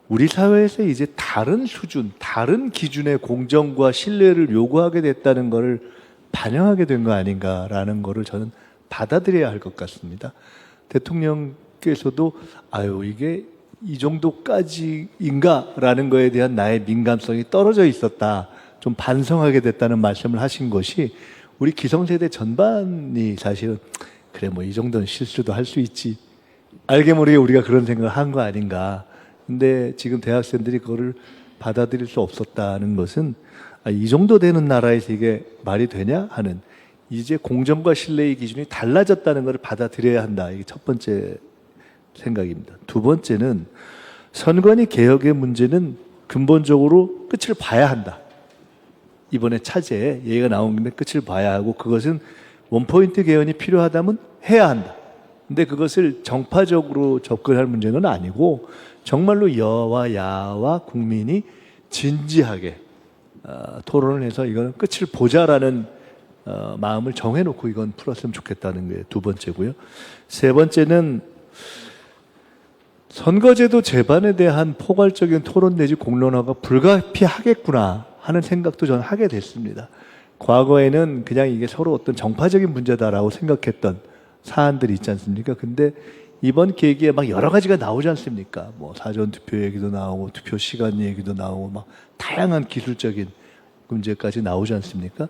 B: 우리 사회에서 이제 다른 수준, 다른 기준의 공정과 신뢰를 요구하게 됐다는 것을 반영하게 된 거 아닌가라는 것을 저는 받아들여야 할 것 같습니다. 대통령께서도 이게 이 정도까지인가라는 거에 대한 나의 민감성이 떨어져 있었다, 좀 반성하게 됐다는 말씀을 하신 것이 우리 기성세대 전반이 사실은 그래 뭐 이 정도는 실수도 할 수 있지, 알게 모르게 우리가 그런 생각을 한 거 아닌가. 근데 지금 대학생들이 그거를 받아들일 수 없었다는 것은 이 정도 되는 나라에서 이게 말이 되냐 하는, 이제 공정과 신뢰의 기준이 달라졌다는 것을 받아들여야 한다. 이게 첫 번째 생각입니다. 두 번째는 선관위 개혁의 문제는 근본적으로 끝을 봐야 한다. 이번에 차제에 얘기가 나온 김에 끝을 봐야 하고, 그것은 원포인트 개헌이 필요하다면 해야 한다. 근데 그것을 정파적으로 접근할 문제는 아니고 정말로 여와 야와 국민이 진지하게 토론을 해서 이거는 끝을 보자라는 마음을 정해놓고 이건 풀었으면 좋겠다는 게 두 번째고요. 세 번째는 선거제도 제반에 대한 포괄적인 토론 내지 공론화가 불가피하겠구나 하는 생각도 저는 하게 됐습니다. 과거에는 그냥 이게 서로 어떤 정파적인 문제다라고 생각했던 사안들이 있지 않습니까? 근데 이번 계기에 막 여러 가지가 나오지 않습니까? 뭐 사전투표 얘기도 나오고 투표 시간 얘기도 나오고 막 다양한 기술적인 문제까지 나오지 않습니까?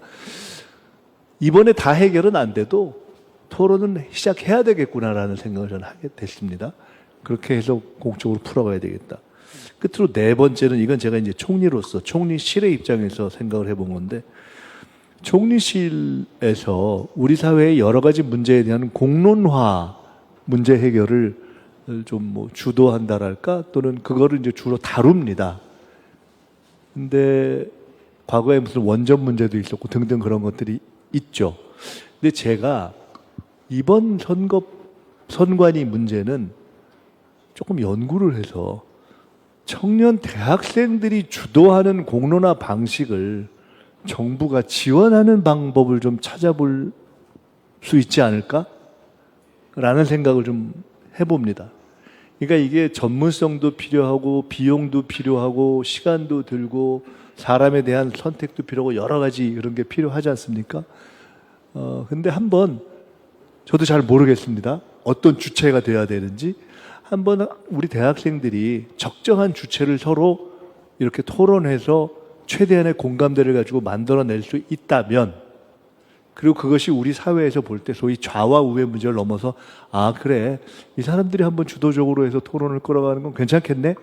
B: 이번에 다 해결은 안 돼도 토론은 시작해야 되겠구나라는 생각을 저는 하게 됐습니다. 그렇게 해서 공적으로 풀어가야 되겠다. 끝으로 네 번째는, 이건 제가 이제 총리로서 총리실의 입장에서 생각을 해본 건데, 총리실에서 우리 사회의 여러 가지 문제에 대한 공론화 문제 해결을 좀 뭐 주도한다랄까, 또는 그거를 이제 주로 다룹니다. 근데 과거에 무슨 원전 문제도 있었고 등등 그런 것들이 있죠. 근데 제가 이번 선관위 문제는 조금 연구를 해서 청년 대학생들이 주도하는 공론화 방식을 정부가 지원하는 방법을 좀 찾아볼 수 있지 않을까? 라는 생각을 좀 해봅니다. 그러니까 이게 전문성도 필요하고 비용도 필요하고 시간도 들고 사람에 대한 선택도 필요하고 여러 가지 그런 게 필요하지 않습니까? 근데 한번, 저도 잘 모르겠습니다. 어떤 주체가 돼야 되는지. 한번 우리 대학생들이 적정한 주체를 서로 이렇게 토론해서 최대한의 공감대를 가지고 만들어낼 수 있다면, 그리고 그것이 우리 사회에서 볼 때 소위 좌와 우의 문제를 넘어서 그래, 이 사람들이 한번 주도적으로 해서 토론을 끌어가는 건 괜찮겠네?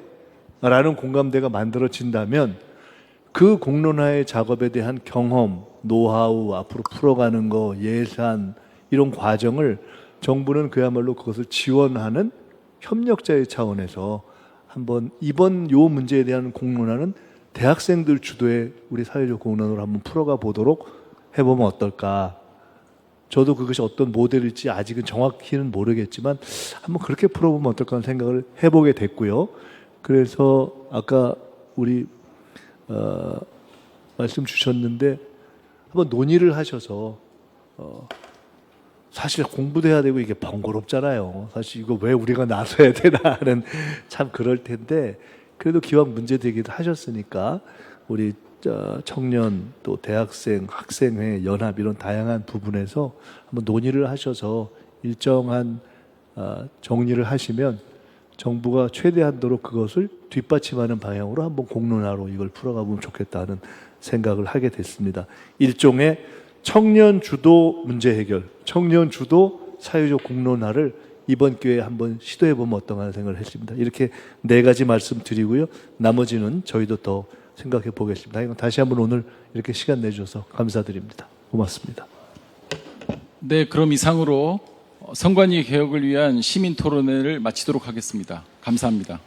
B: 라는 공감대가 만들어진다면 그 공론화의 작업에 대한 경험, 노하우, 앞으로 풀어가는 거, 예산, 이런 과정을 정부는 그야말로 그것을 지원하는 협력자의 차원에서 한번 이번 요 문제에 대한 공론화는 대학생들 주도의 우리 사회적 공론화를 한번 풀어가 보도록 해보면 어떨까. 저도 그것이 어떤 모델일지 아직은 정확히는 모르겠지만 한번 그렇게 풀어보면 어떨까 하는 생각을 해보게 됐고요. 그래서 아까 우리 말씀 주셨는데 한번 논의를 하셔서 사실 공부도 해야 되고 이게 번거롭잖아요. 사실 이거 왜 우리가 나서야 되나 하는, 참 그럴 텐데, 그래도 기왕 문제 제기도 하셨으니까 우리 청년 또 대학생, 학생회, 연합 이런 다양한 부분에서 한번 논의를 하셔서 일정한 정리를 하시면 정부가 최대한도로 그것을 뒷받침하는 방향으로 한번 공론화로 이걸 풀어가보면 좋겠다는 생각을 하게 됐습니다. 일종의 청년 주도 문제 해결, 청년 주도 사회적 공론화를 이번 기회에 한번 시도해 보면 어떤가 하는 생각을 했습니다. 이렇게 4가지 말씀드리고요. 나머지는 저희도 더 생각해 보겠습니다. 이건 다시 한번 오늘 이렇게 시간 내주셔서 감사드립니다. 고맙습니다.
A: 네, 그럼 이상으로 선관위 개혁을 위한 시민 토론회를 마치도록 하겠습니다. 감사합니다.